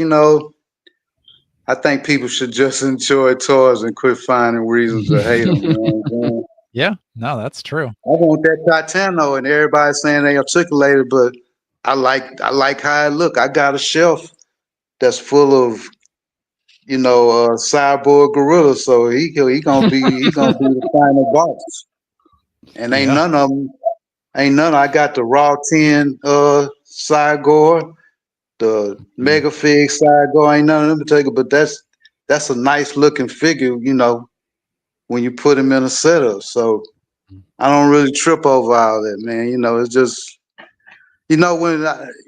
people should just enjoy toys and quit finding reasons to hate them. You know what I'm saying? Yeah, no, that's true. I want that Titano, and everybody's saying they articulated, but I like how it look. I got a shelf that's full of, cyborg gorilla, so he gonna be the final boss. And ain't none of them. I got the Raw 10 Cygor, The Mega Fig side go ain't none of them particular, but that's a nice looking figure, you know, when you put him in a setup. So I don't really trip over all that, man. You know, it's just, you know,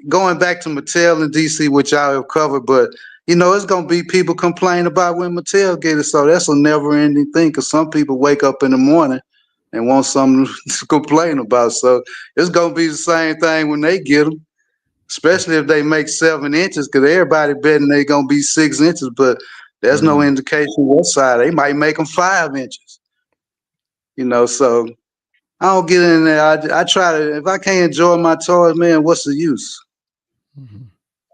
going back to Mattel and DC, which y'all have covered, but you know, it's gonna be people complain about when Mattel get it. So that's a never ending thing, because some people wake up in the morning and want something to complain about. So it's gonna be the same thing when they get them, especially if they make 7 inches, because everybody betting they gonna be 6 inches, but there's no indication what side. They might make them 5 inches. You know, so I don't get in there. I try to, if I can't enjoy my toys, man, what's the use?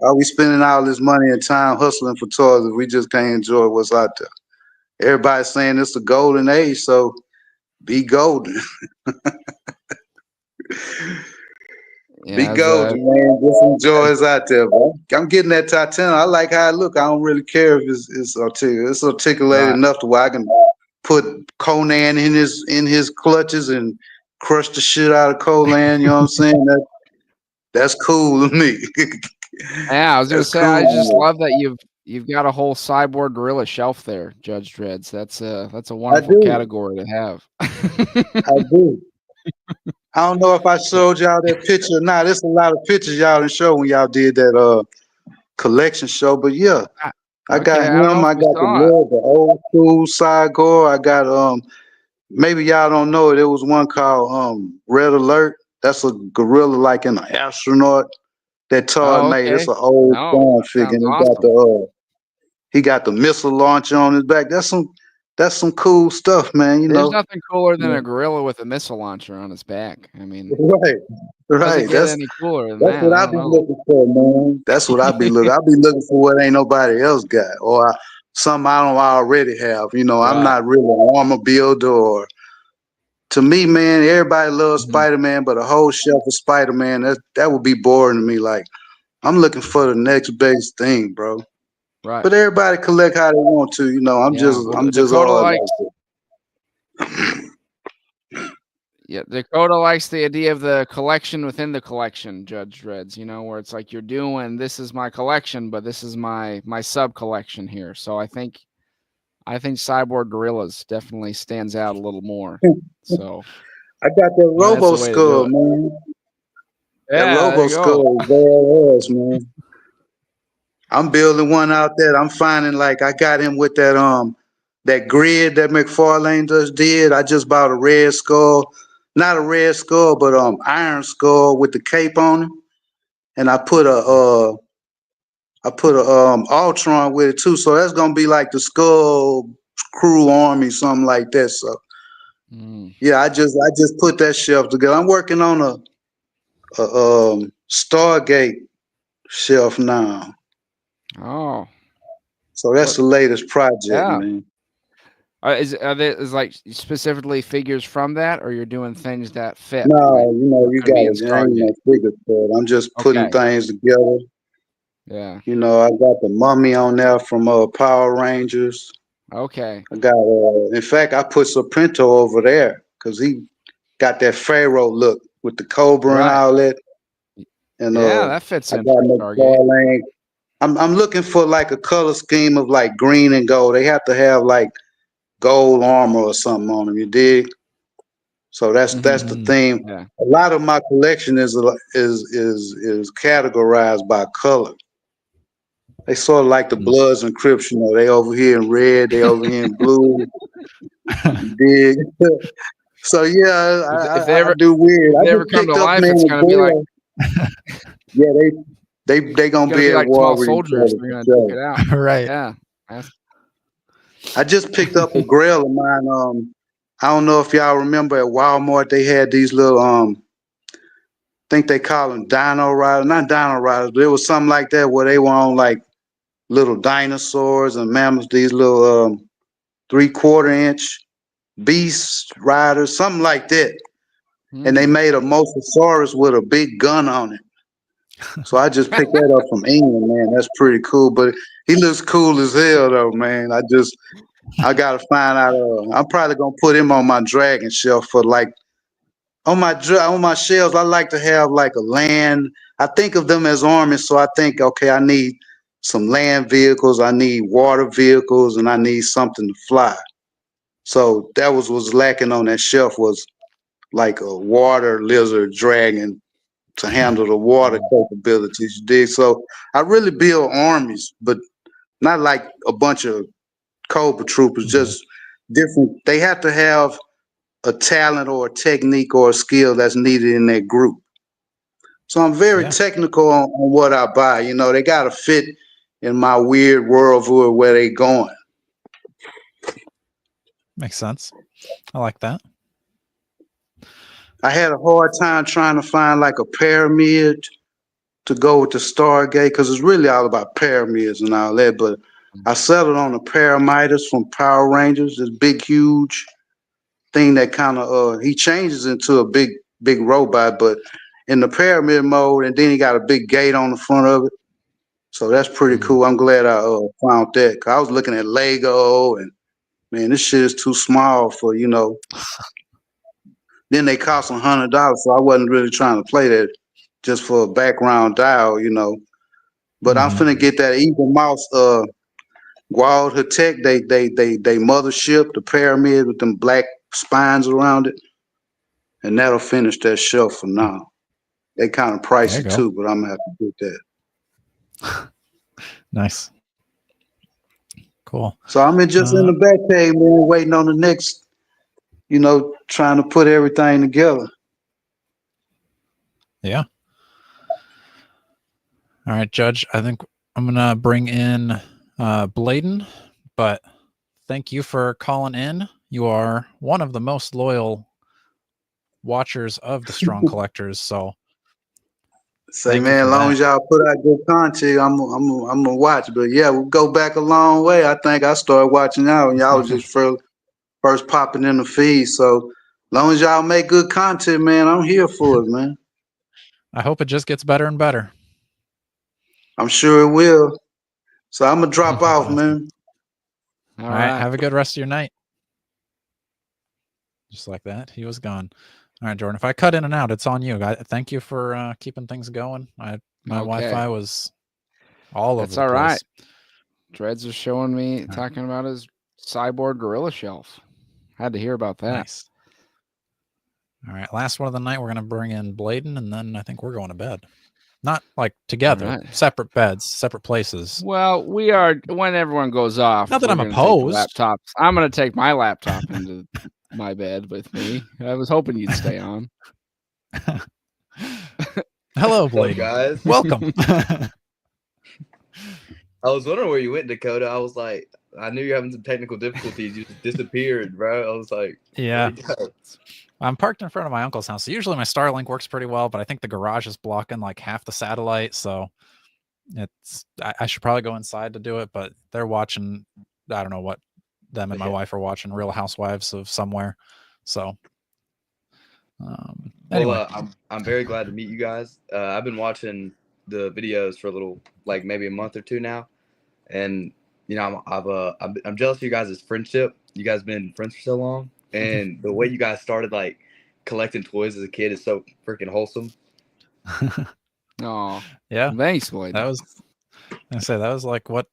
Are we spending all this money and time hustling for toys if we just can't enjoy what's out there? Everybody's saying it's a golden age, so be golden. Be golden, man. Just enjoy what's out there, bro. I'm getting that Titanium. I like how it look. I don't really care if it's articulated. It's articulated enough to where I can put Conan in his clutches and crush the shit out of Conan. You know what I'm saying? That's cool to me. Yeah, I was gonna say, cool. I just love that you've got a whole cyborg gorilla shelf there, Judge Dreads. That's a wonderful category to have. I do. I don't know if I showed y'all that picture or not. There's a lot of pictures y'all didn't show when y'all did that collection show, but yeah, I got him. I got the old school Cygor. I got maybe y'all don't know it. There was one called Red Alert. That's a gorilla like an astronaut that Todd made. It's an old Storm figure. And awesome. He got the missile launcher on his back. That's some cool stuff, man. There's nothing cooler than a gorilla with a missile launcher on his back. I mean, right. That's any cooler than that's what I be looking for, man. That's what I be looking. I be looking for what ain't nobody else got, or something I don't already have. You know, I'm not really an armor builder. Or to me, man, everybody loves Spider-Man, but a whole shelf of Spider-Man, that would be boring to me. Like, I'm looking for the next best thing, bro. Right. But everybody collect how they want to. You know, I'm just Yeah, Dakota likes the idea of the collection within the collection, Judge Dreads, you know, where it's like you're doing, this is my collection, but this is my sub collection here. So I think Cyborg Gorillas definitely stands out a little more. So I got that Robo Skull, man. Yeah, that Robo Skull is badass, man. I'm building one out there. I'm finding, like, I got him with that grid that McFarlane just did. I just bought a red skull. Not a red skull, but iron skull with the cape on him. And I put a Ultron with it too. So that's gonna be like the Skull Crew Army, something like that. So yeah, I just put that shelf together. I'm working on a Stargate shelf now. Oh. So that's the latest project, man. Is like specifically figures from that, or you're doing things that fit? No, like, you know, you got to figure for it. I'm just putting things together. Yeah. You know, I got the Mummy on there from Power Rangers. Okay. I got in fact, I put Serpento over there because he got that Pharaoh look with the Cobra and all that. And that fits in. McFarlane. I'm looking for like a color scheme of like green and gold. They have to have like gold armor or something on them, you dig? So that's the theme. Yeah. A lot of my collection is categorized by color. They sort of like the Bloods and Crips, you know, they over here in red, they over here in blue. You dig? So yeah, if they ever do weird. If they ever come to life, it's gonna be like yeah, they gonna be like war tall soldiers. They're gonna take it out. Right. Yeah. I just picked up a Grail of mine. I don't know if y'all remember at Walmart they had these little I think they call them Dino Riders, not Dino Riders, but it was something like that where they were on like little dinosaurs and mammals. These little 3/4 inch beast riders, something like that. And they made a Mosasaurus with a big gun on it. So I just picked that up from England, man. That's pretty cool. But he looks cool as hell, though, man. I gotta find out. I'm probably gonna put him on my dragon shelf for like on my shelves. I like to have like a land. I think of them as armies. So I think, okay, I need some land vehicles, I need water vehicles, and I need something to fly. So that was lacking on that shelf was like a water lizard dragon to handle the water capabilities. You dig? So I really build armies, but not like a bunch of Cobra troopers, just different. They have to have a talent or a technique or a skill that's needed in that group. So I'm very technical on what I buy. You know, they got to fit in my weird worldview of where they going. Makes sense. I like that. I had a hard time trying to find like a pyramid to go with the Stargate because it's really all about pyramids and all that. But I settled on the Paramidas from Power Rangers, this big, huge thing that kind of he changes into a big robot, but in the pyramid mode, and then he got a big gate on the front of it. So that's pretty cool. I'm glad I found that. 'Cause I was looking at Lego and man, this shit is too small for, you know. Then they cost $100, so I wasn't really trying to play that just for a background dial, you know. But I'm finna get that Eagle Mouse Guad Hatek, they mothership, the pyramid with them black spines around it. And that'll finish that shelf for now. They kind of pricey too, but I'm gonna have to get that. Nice. Cool. So I'm just in the back cave, man, waiting on the next, you know, trying to put everything together. Yeah. All right, Judge. I think I'm gonna bring in Bladen, but thank you for calling in. You are one of the most loyal watchers of the Strong Collectors. So say, man, as long as y'all put out good content, I'm gonna watch. But yeah, we'll go back a long way. I think I started watching y'all when y'all was just first popping in the feed. So as long as y'all make good content, man, I'm here for it, man. I hope it just gets better and better. I'm sure it will. So I'm gonna drop off, man. All right. Have a good rest of your night. Just like that, he was gone. All right, Jordan. If I cut in and out, it's on you. Thank you for keeping things going. My Wi-Fi was all over the place. That's all right. Dreads are showing me talking about his cyborg gorilla shelf. Had to hear about that. Nice. All right, last one of the night. We're gonna bring in Bladen, and then I think we're going to bed. Not like together, separate beds, separate places. Well, we are when everyone goes off. Not that I'm opposed. Laptops. I'm going to take my laptop into my bed with me. I was hoping you'd stay on. Hello, Blade. Guys. Welcome. I was wondering where you went, Dakota. I was like, I knew you're having some technical difficulties. You just disappeared, bro. I was like, yeah. I'm parked in front of my uncle's house. So usually my Starlink works pretty well, but I think the garage is blocking like half the satellite. So I should probably go inside to do it, but they're watching, I don't know what them and my wife are watching, Real Housewives of somewhere. So anyway. Well, I'm very glad to meet you guys. I've been watching the videos for a little, like maybe a month or two now. And, you know, I'm jealous of you guys' friendship. You guys been friends for so long. And the way you guys started like collecting toys as a kid is so freaking wholesome. Oh, yeah. Thanks, Boyd. That was like what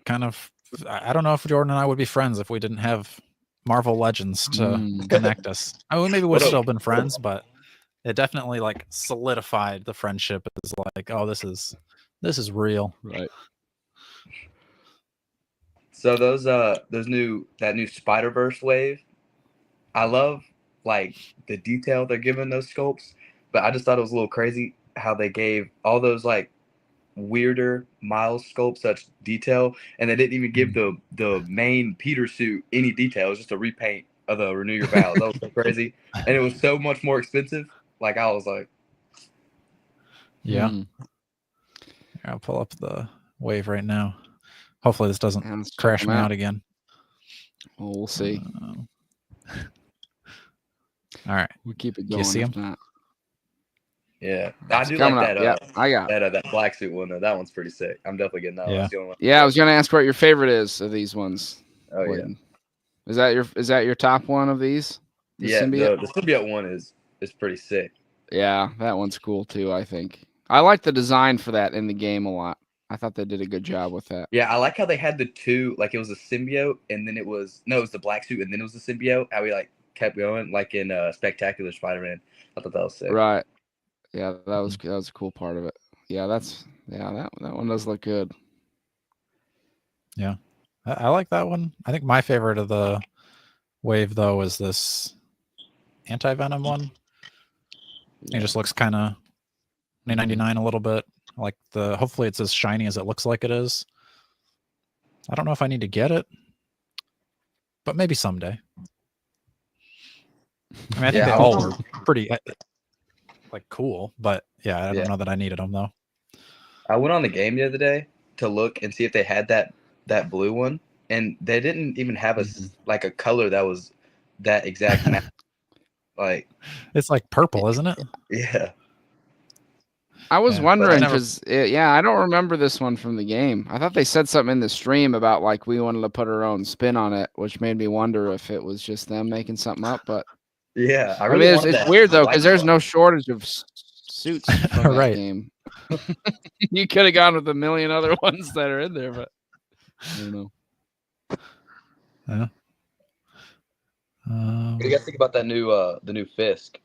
kind of, I don't know if Jordan and I would be friends if we didn't have Marvel Legends to connect us. I mean, maybe we'd still been friends, but it definitely like solidified the friendship. It's like, oh, this is real. Right. So that new Spider-Verse wave, I love like the detail they're giving those sculpts, but I just thought it was a little crazy how they gave all those like weirder Miles sculpts such detail, and they didn't even give the main Peter suit any detail. It was just a repaint of the Renew Your Vows. That was so crazy, and it was so much more expensive. Like I was like, yeah. I'll pull up the wave right now. Hopefully this doesn't crash me out again. Well, we'll see. All right, we keep it going. Do you see him? Yeah, I do like that. Yeah, I got that black suit one. That one's pretty sick. I'm definitely getting that. Yeah, yeah. I was gonna ask what your favorite is of these ones. Oh yeah, is that your top one of these? The symbiote one is pretty sick. Yeah, that one's cool too. I think I like the design for that in the game a lot. I thought they did a good job with that. Yeah, I like how they had the two, like it was a symbiote, and then it was the black suit, and then it was the symbiote. How we like kept going, like in Spectacular Spider-Man. I thought that was sick. Right. Yeah, that was a cool part of it. Yeah, that one does look good. Yeah, I like that one. I think my favorite of the wave though is this Anti-venom one. Yeah. It just looks kind of 2099 a little bit. Like hopefully it's as shiny as it looks like it is. I don't know if I need to get it, but maybe someday. I mean, I think they all were pretty like cool, but yeah, I don't know that I needed them though. I went on the game the other day to look and see if they had that blue one, and they didn't even have a color that was that exact match. Like it's like purple, isn't it? Yeah. I was wondering because I don't remember this one from the game. I thought they said something in the stream about like we wanted to put our own spin on it, which made me wonder if it was just them making something up. But yeah, I mean, it's weird though because there's no shortage of suits from that game. You could have gone with a million other ones that are in there, but I don't know. Yeah. What do you guys think about that the new Fisk?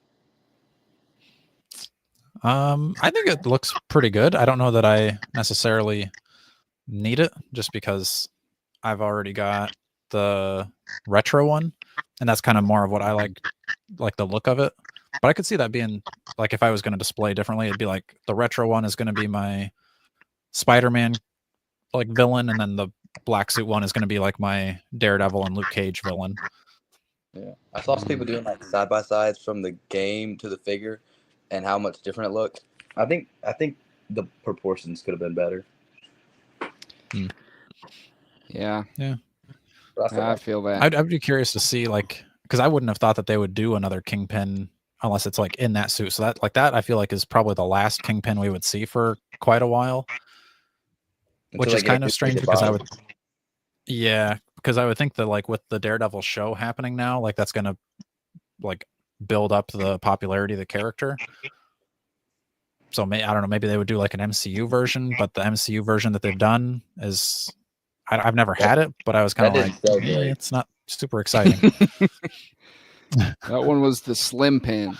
I think it looks pretty good. I don't know that I necessarily need it just because I've already got the retro one, and that's kind of more of what I like the look of it. But I could see that being like if I was going to display differently, it'd be like the retro one is going to be my Spider-Man like villain, and then the black suit one is going to be like my Daredevil and Luke Cage villain. Yeah, I saw some people doing like side by sides from the game to the figure, and how much different it looked. I think the proportions could have been better. Yeah. I feel that. I'd be curious to see like because I wouldn't have thought that they would do another Kingpin unless it's like in that suit. So that I feel like is probably the last Kingpin we would see for quite a while. Which is kind of strange because because I would think that like with the Daredevil show happening now, like that's gonna like build up the popularity of the character. So I don't know, maybe they would do like an MCU version, but the MCU version that they've done is I've never had it, but I was kind of like, it's not super exciting. That one was the Slim Pin.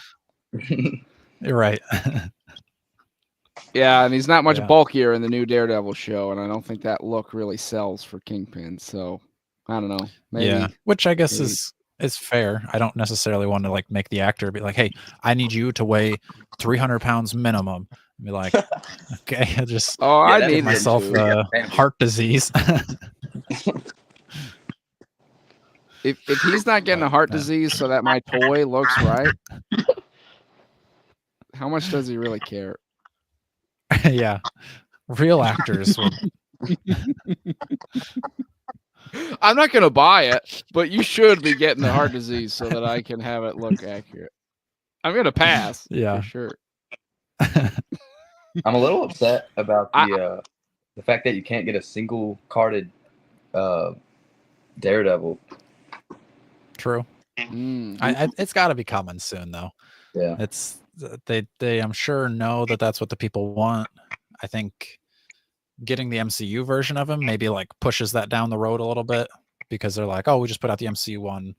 You're right. Yeah, and he's not much bulkier in the new Daredevil show, and I don't think that look really sells for Kingpin. So I don't know. Maybe, which I guess is fair. I don't necessarily want to like make the actor be like, "Hey, I need you to weigh 300 pounds minimum." And be like, "Okay, I just I need myself heart disease." If he's not getting a heart disease, so that my toy looks right, how much does he really care? Yeah, real actors would. I'm not gonna buy it, but you should be getting the heart disease so that I can have it look accurate. I'm gonna pass, for sure. I'm a little upset about the fact that you can't get a single carded Daredevil. True. It's got to be coming soon, though. Yeah, it's they I'm sure know that that's what the people want. I think getting the MCU version of him maybe like pushes that down the road a little bit because they're like, oh, we just put out the MCU one,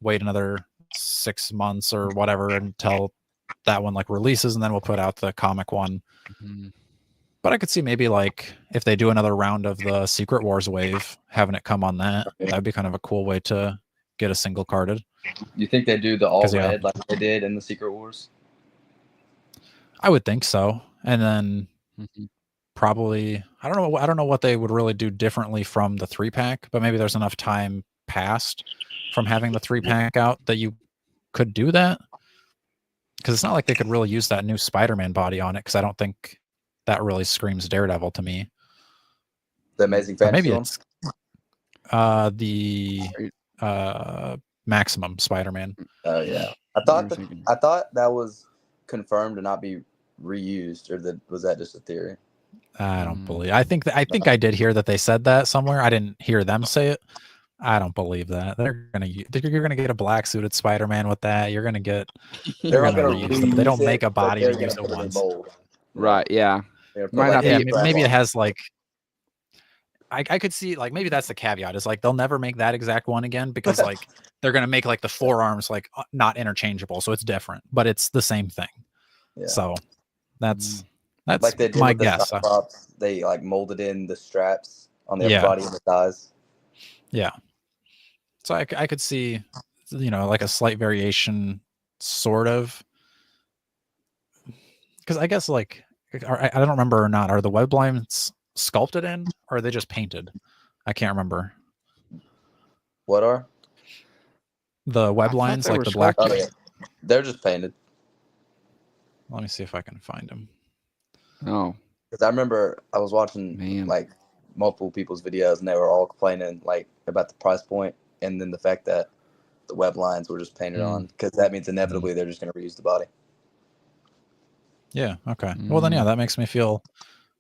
wait another 6 months or whatever until that one like releases, and then we'll put out the comic one. But I could see maybe like if they do another round of the Secret Wars wave, having it come on that. That'd be kind of a cool way to get a single carded. You think they do the all red like they did in the Secret Wars? I would think so. And then probably I don't know what they would really do differently from the 3-pack, but maybe there's enough time passed from having the 3-pack out that you could do that. Because it's not like they could really use that new Spider-Man body on it, because I don't think that really screams Daredevil to me. The Amazing Fantasy maybe it's the Maximum Spider-Man. Oh yeah, I thought that was confirmed to not be reused, or was that just a theory? I don't believe. I think I did hear that they said that somewhere. I didn't hear them say it. I don't believe that. You're gonna get a black suited Spider-Man with that. You're gonna get. They don't make a body to use it once. Right. Yeah. They're Might put, not Yeah, be- maybe it has like I could see like maybe that's the caveat is like they'll never make that exact one again because like they're gonna make like the forearms like not interchangeable, so it's different, but it's the same thing. Yeah. So that's like they did my with the guess. Cyclops. They like molded in the straps on the upper Yeah. body and the thighs. Yeah. So I could see, like a slight variation, sort of. Because I guess like I don't remember or not. Are the web lines sculpted in, or are they just painted? I can't remember. What are? The web thought lines, they like were the black. Oh, yeah. They're just painted. Let me see if I can find them. Oh, Because I remember I was watching Man. like multiple people's videos, and they were all complaining like about the price point, and then the fact that the web lines were just painted on, because that means inevitably they're just going to reuse the body. Yeah. Okay. Well, then, yeah, that makes me feel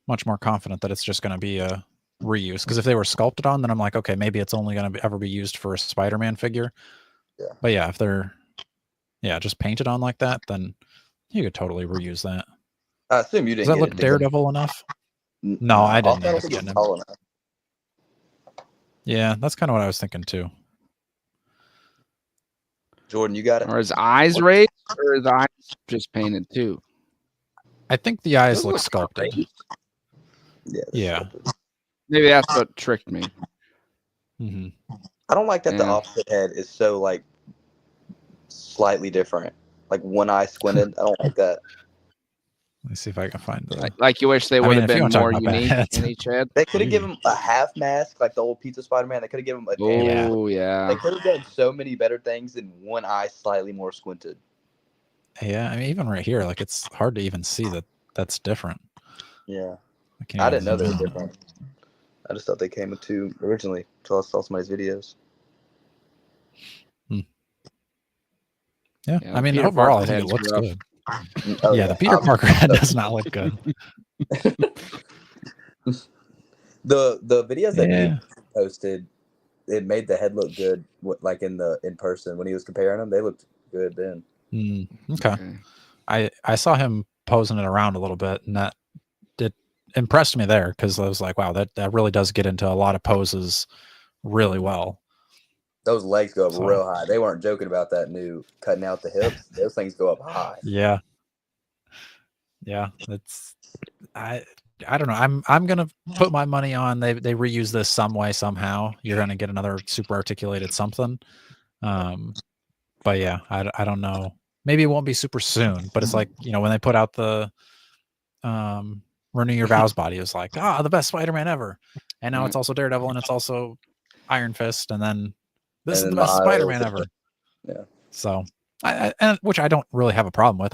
much more confident that it's just going to be a reuse. Because if they were sculpted on, then I'm like, okay, maybe it's only going to ever be used for a Spider-Man figure. Yeah. But yeah, if they're just painted on like that, then you could totally reuse that. I assume you Does didn't that get look it, did you? Daredevil enough? No, I didn't Also, I end don't up think getting it's him. tall enough. Yeah, that's kind of what I was thinking too. Jordan, you got it. are his eyes raised or his eyes just painted too? I think the eyes Those look look sculpted. great. Yeah. they're Yeah. sculpted. Maybe that's what tricked me. Hmm. I don't like that the Yeah. opposite head is so like slightly different. Like one eye squinted. I don't like that. Let me see if I can find the. Like you wish they I would mean, have if you been wanna talk more about bad unique heads. in each head. They could have given him a half mask, like the old Pizza Spider-Man. They could have given him a damage. Oh yeah. They could have done so many better things than one eye slightly more squinted. Yeah, I mean, even right here, like it's hard to even see that that's different. Yeah. I can't I even didn't know they zoom were in on it. different. I just thought they came with two originally until I saw somebody's videos. Yeah, Yeah, I mean, Peter overall, I Parker think it head's looks rough. good. Oh, yeah, the Peter Parker head does not look good. The videos that Yeah. Gabe posted, it made the head look good. Like in person when he was comparing them, they looked good then. Okay. I saw him posing it around a little bit, and that it impressed me there because I was like, wow, that really does get into a lot of poses really well. Those legs go up So- real high. They weren't joking about that new cutting out the hips. Those things go up high. Yeah. That's I don't know. I'm gonna put my money on they reuse this some way somehow. You're gonna get another super articulated something. But yeah, I don't know. Maybe it won't be super soon, but it's like, when they put out the Renew Your Vows body, it was like, the best Spider-Man ever. And now it's also Daredevil and it's also Iron Fist, and then this And is the then best Miles. Spider-Man ever. Yeah. So and which I don't really have a problem with.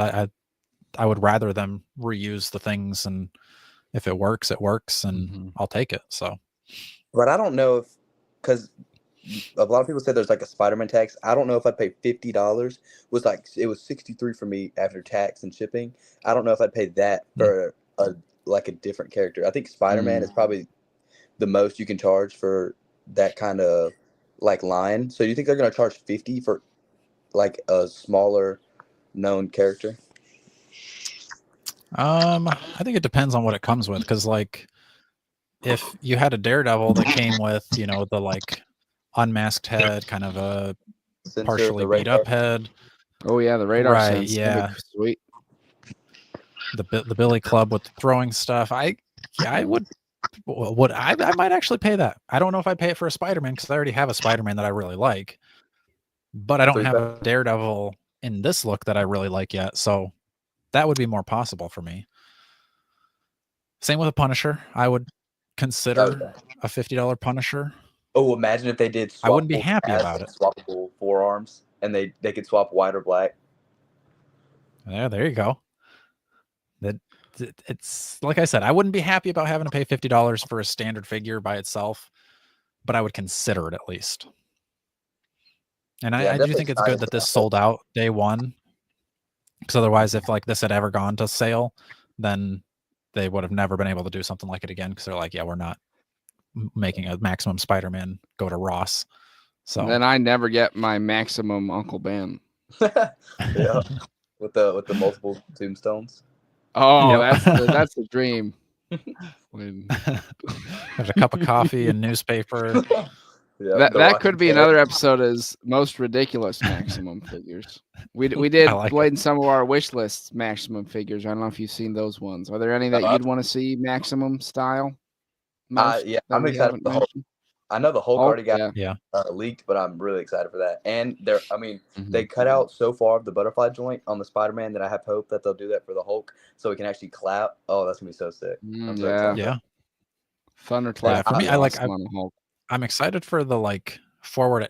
I would rather them reuse the things, and if it works, it works, and I'll take it. So, But I don't know because a lot of people said there's like a Spider-Man tax. I don't know if I'd pay $50. It was $63 for me after tax and shipping. I don't know if I'd pay that for a different character. I think Spider-Man is probably the most you can charge for that kind of like line. So do you think they're gonna charge $50 for like a smaller known character? I think it depends on what it comes with, because like if you had a Daredevil that came with, the like unmasked head, kind of a Sensor, partially the beat up radar. head, Oh yeah, the radar Right, sense. That'd yeah. be sweet. the Billy Club with the throwing stuff, I might actually pay that. I don't know if I'd pay it for a Spider-Man because I already have a Spider-Man that I really like, but I don't have a Daredevil in this look that I really like yet, so that would be more possible for me. Same with a Punisher. I would consider a $50 Punisher. Oh, imagine if they did. I wouldn't be swappable happy pads about and it. Swappable forearms, and they could swap white or black. Yeah, there you go. It's like I said, I wouldn't be happy about having to pay $50 for a standard figure by itself, but I would consider it at least. And I do think it's good that this sold out day one, because otherwise, if like this had ever gone to sale, then they would have never been able to do something like it again, because they're like, yeah, we're not making a Maximum Spider-Man go to Ross. So then I never get my maximum Uncle Ben. Yeah, with the multiple tombstones. Oh, Yep. that's the dream. When There's a cup of coffee and newspaper. Yeah, that could be another episode as most ridiculous maximum figures. We did I like blade some of our wish lists maximum figures. I don't know if you've seen those ones. Are there any that you'd want to see maximum style? Yeah, I'm excited for the Hulk. I know the Hulk already got leaked, but I'm really excited for that. And they cut out so far of the butterfly joint on the Spider-Man that I have hope that they'll do that for the Hulk, so we can actually clap. Oh, that's gonna be so sick! I'm so excited. Yeah. Thunder clap. For me, Hulk. I'm excited for the like forward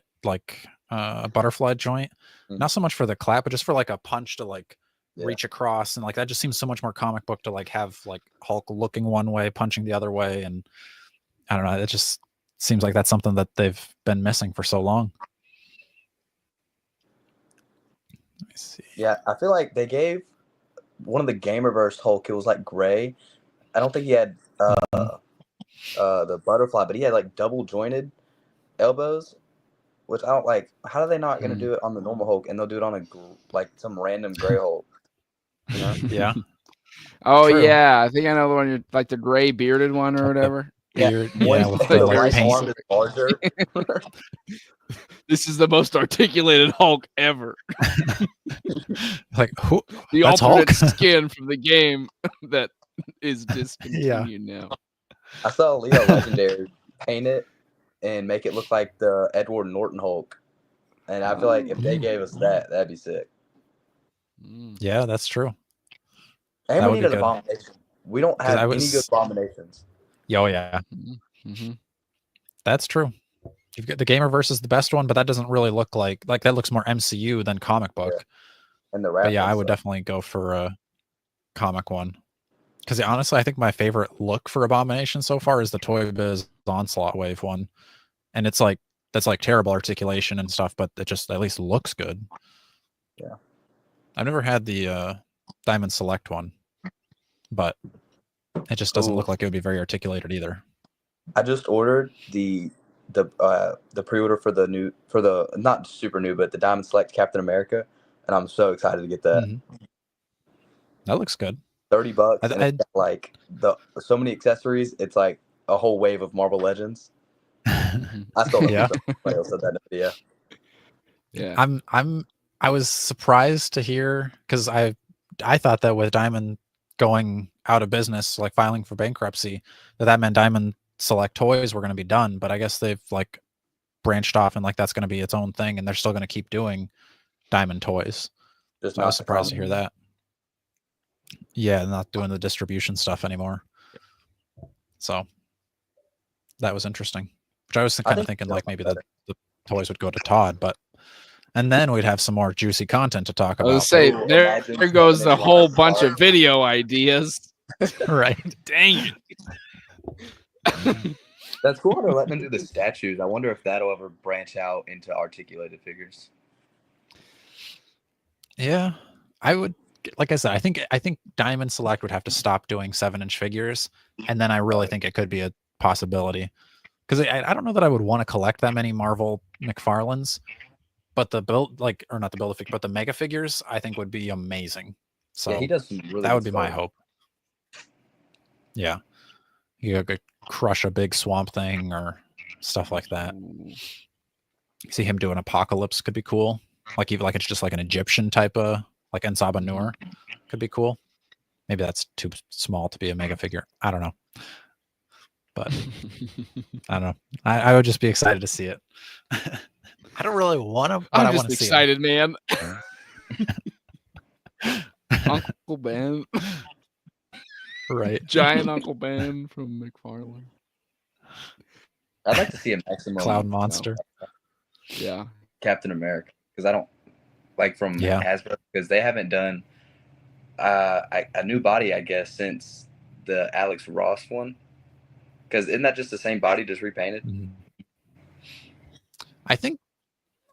butterfly joint. Not so much for the clap, but just for like a punch to like reach across, and like that just seems so much more comic book to like have like Hulk looking one way, punching the other way, and I don't know. It just seems like that's something that they've been missing for so long. Let me see. Yeah, I feel like they gave one of the Gamerverse Hulk. It was like gray. I don't think he had the butterfly, but he had like double jointed elbows, which I don't like. How are they not going to do it on the normal Hulk, and they'll do it on some random gray Hulk? You know? Yeah. Oh yeah, I think I know the one you're like the gray bearded one or whatever. Yeah, with the like paint. Arm is larger. This is the most articulated Hulk ever. Like who? The That's alternate Hulk? skin from the game that is discontinued now. I saw Leo Legendari paint it and make it look like the Edward Norton Hulk, and I feel like if they gave us that, that'd be sick. Yeah, that's true. And That we would need be an good. abomination. We don't have any good abominations. Oh yeah. That's true. You've got the Gamerverse is the best one, but that doesn't really look like that looks more MCU than comic book. Yeah. And the but yeah, I would definitely go for a comic one. Because honestly, I think my favorite look for Abomination so far is the Toy Biz Onslaught Wave one. And it's like that's like terrible articulation and stuff, but it just at least looks good. Yeah. I've never had the Diamond Select one, but it just doesn't look like it would be very articulated either. I just ordered the pre-order for the not super new, but the Diamond Select Captain America, and I'm so excited to get that. That looks good. $30, and it's got like so many accessories. It's like a whole wave of Marvel Legends. I still yeah. Somebody else said that in the video. Yeah, I was surprised to hear because I thought that with Diamond going out of business, like filing for bankruptcy, that meant Diamond Select toys were going to be done. But I guess they've like branched off and like that's going to be its own thing, and they're still going to keep doing Diamond toys. So I was surprised to hear that. Yeah, not doing the distribution stuff anymore. So that was interesting. Which I was kind of thinking like maybe the toys would go to Todd, and then we'd have some more juicy content to talk about. I was say there goes the whole bunch of video ideas. Right. Dang it. That's cool. They're letting them do the statues. I wonder if that'll ever branch out into articulated figures. Yeah, I would. Like I said, I think Diamond Select would have to stop doing 7-inch figures, and then I really think it could be a possibility. Because I don't know that I would want to collect that many Marvel McFarlanes, but the but the Mega figures I think would be amazing. So yeah, he does some really that would be my hope. Yeah, you could crush a big Swamp Thing or stuff like that. See him doing Apocalypse could be cool. Like even like it's just like an Egyptian type of like Ensaba Noor could be cool. Maybe that's too small to be a Mega figure. I don't know. But I don't know. I would just be excited to see it. I don't really want to, but I'm just excited, man. Uncle Ben. Right. Giant Uncle Ben from McFarlane. I'd like to see a maximum Cloud Monster. Yeah. Captain America. Because I don't like from Hasbro, because they haven't done a new body, I guess, since the Alex Ross one. Because isn't that just the same body, just repainted? I think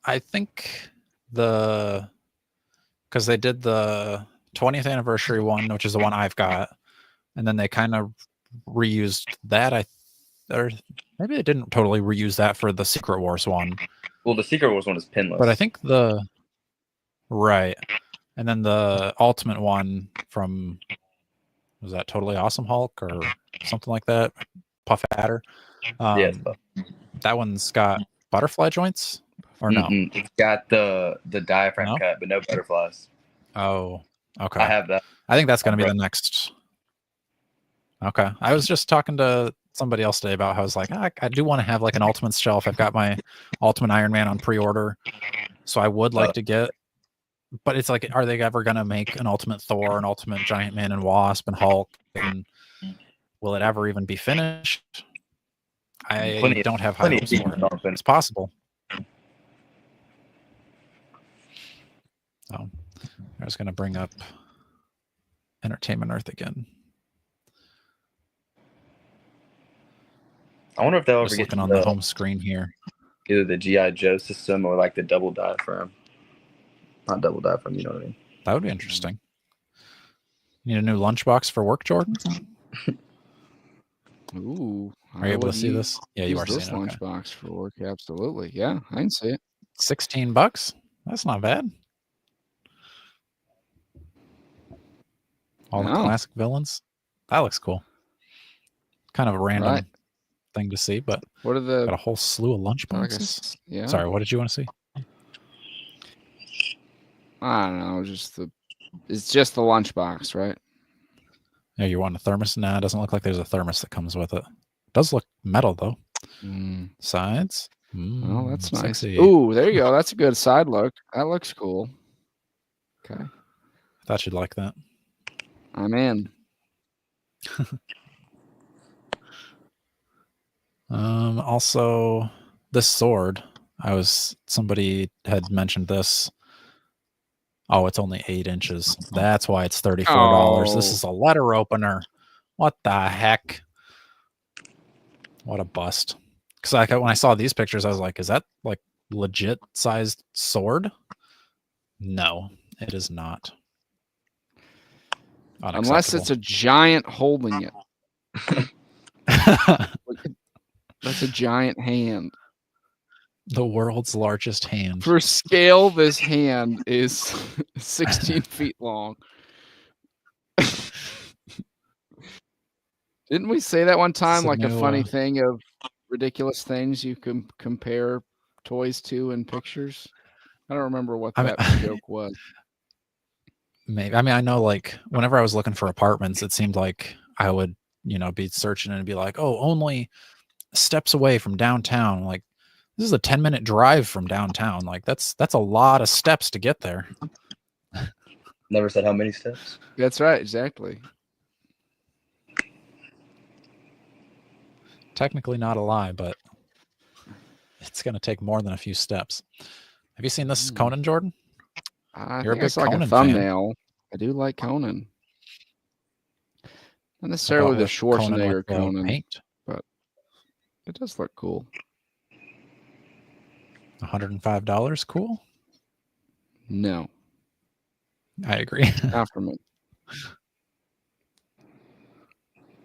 because they did the 20th anniversary one, which is the one I've got, and then they kind of reused that. Or maybe they didn't totally reuse that for the Secret Wars one. Well, the Secret Wars one is pinless. But I think right. And then the Ultimate one from was that Totally Awesome Hulk or something like that? Puff Adder. Yes, That one's got butterfly joints, or no? It's got the diaphragm No? cut, but no butterflies. Oh, okay. I have that. I think that's going to be the next. Okay. I was just talking to somebody else today about how I was like, I do want to have like an Ultimate shelf. I've got my Ultimate Iron Man on pre-order, so I would like to get. But it's like, are they ever going to make an Ultimate Thor, an Ultimate Giant Man and Wasp and Hulk? And will it ever even be finished? I don't have high hopes for it. It's possible. Oh, I was going to bring up Entertainment Earth again. I wonder if they'll ever Just get looking on the home screen here. Either the G.I. Joe system or like the double diaphragm. Not double diaphragm, you know what I mean? That would be interesting. Need a new lunchbox for work, Jordan? Ooh. Are you able to see this? Yeah, you are seeing this it. Okay. lunchbox for work. Absolutely. Yeah, I can see it. $16? That's not bad. All the classic villains. That looks cool. Kind of a random thing to see, but what are the got a whole slew of lunchboxes. Yeah. Sorry, what did you want to see? I don't know. It's just the lunchbox, right? Yeah, you want a thermos? Nah, it doesn't look like there's a thermos that comes with it. Does look metal though. Sides. Oh, that's nice. Sexy. Ooh, there you go. That's a good side look. That looks cool. Okay. I thought you'd like that. I'm in. Also, this sword. Somebody had mentioned this. Oh, it's only 8 inches. That's why it's $34. This is a letter opener. What the heck? What a bust. Because when I saw these pictures, I was like, is that like legit sized sword? No, it is not. Unless it's a giant holding it. That's a giant hand. The world's largest hand. For scale, this hand is 16 feet long. Didn't we say that one time? Like a funny thing of ridiculous things you can compare toys to in pictures? I don't remember what that joke was. Maybe. I mean, I know like whenever I was looking for apartments, it seemed like I would, be searching and be like, oh, only steps away from downtown. Like, this is a 10-minute drive from downtown. Like that's a lot of steps to get there. Never said how many steps. That's right. Exactly. Technically not a lie, but it's going to take more than a few steps. Have you seen this Conan, Jordan? You're a big Conan thumbnail fan. I do like Conan. Not necessarily the Schwarzenegger Conan paint, but it does look cool. $105, cool? No. I agree. Not for me.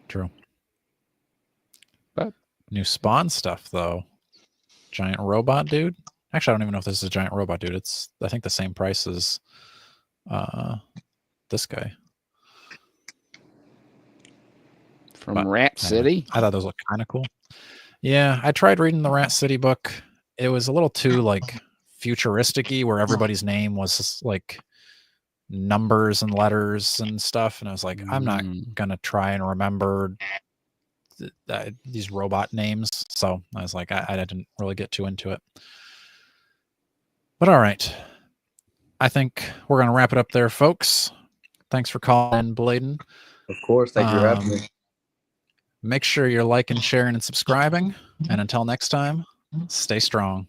True. But new Spawn stuff, though. Giant robot dude. Actually, I don't even know if this is a giant robot dude. It's, I think, the same price as this guy. From Rat City? I thought those looked kind of cool. Yeah, I tried reading the Rat City book. It was a little too like futuristic-y, where everybody's name was like numbers and letters and stuff, and I was like, I'm not gonna try and remember these robot names. So I was like, I didn't really get too into it. But all right, I think we're gonna wrap it up there, folks. Thanks for calling in, Bladen. Of course, thank you for having me. Make sure you're liking, sharing, and subscribing. And until next time, stay strong.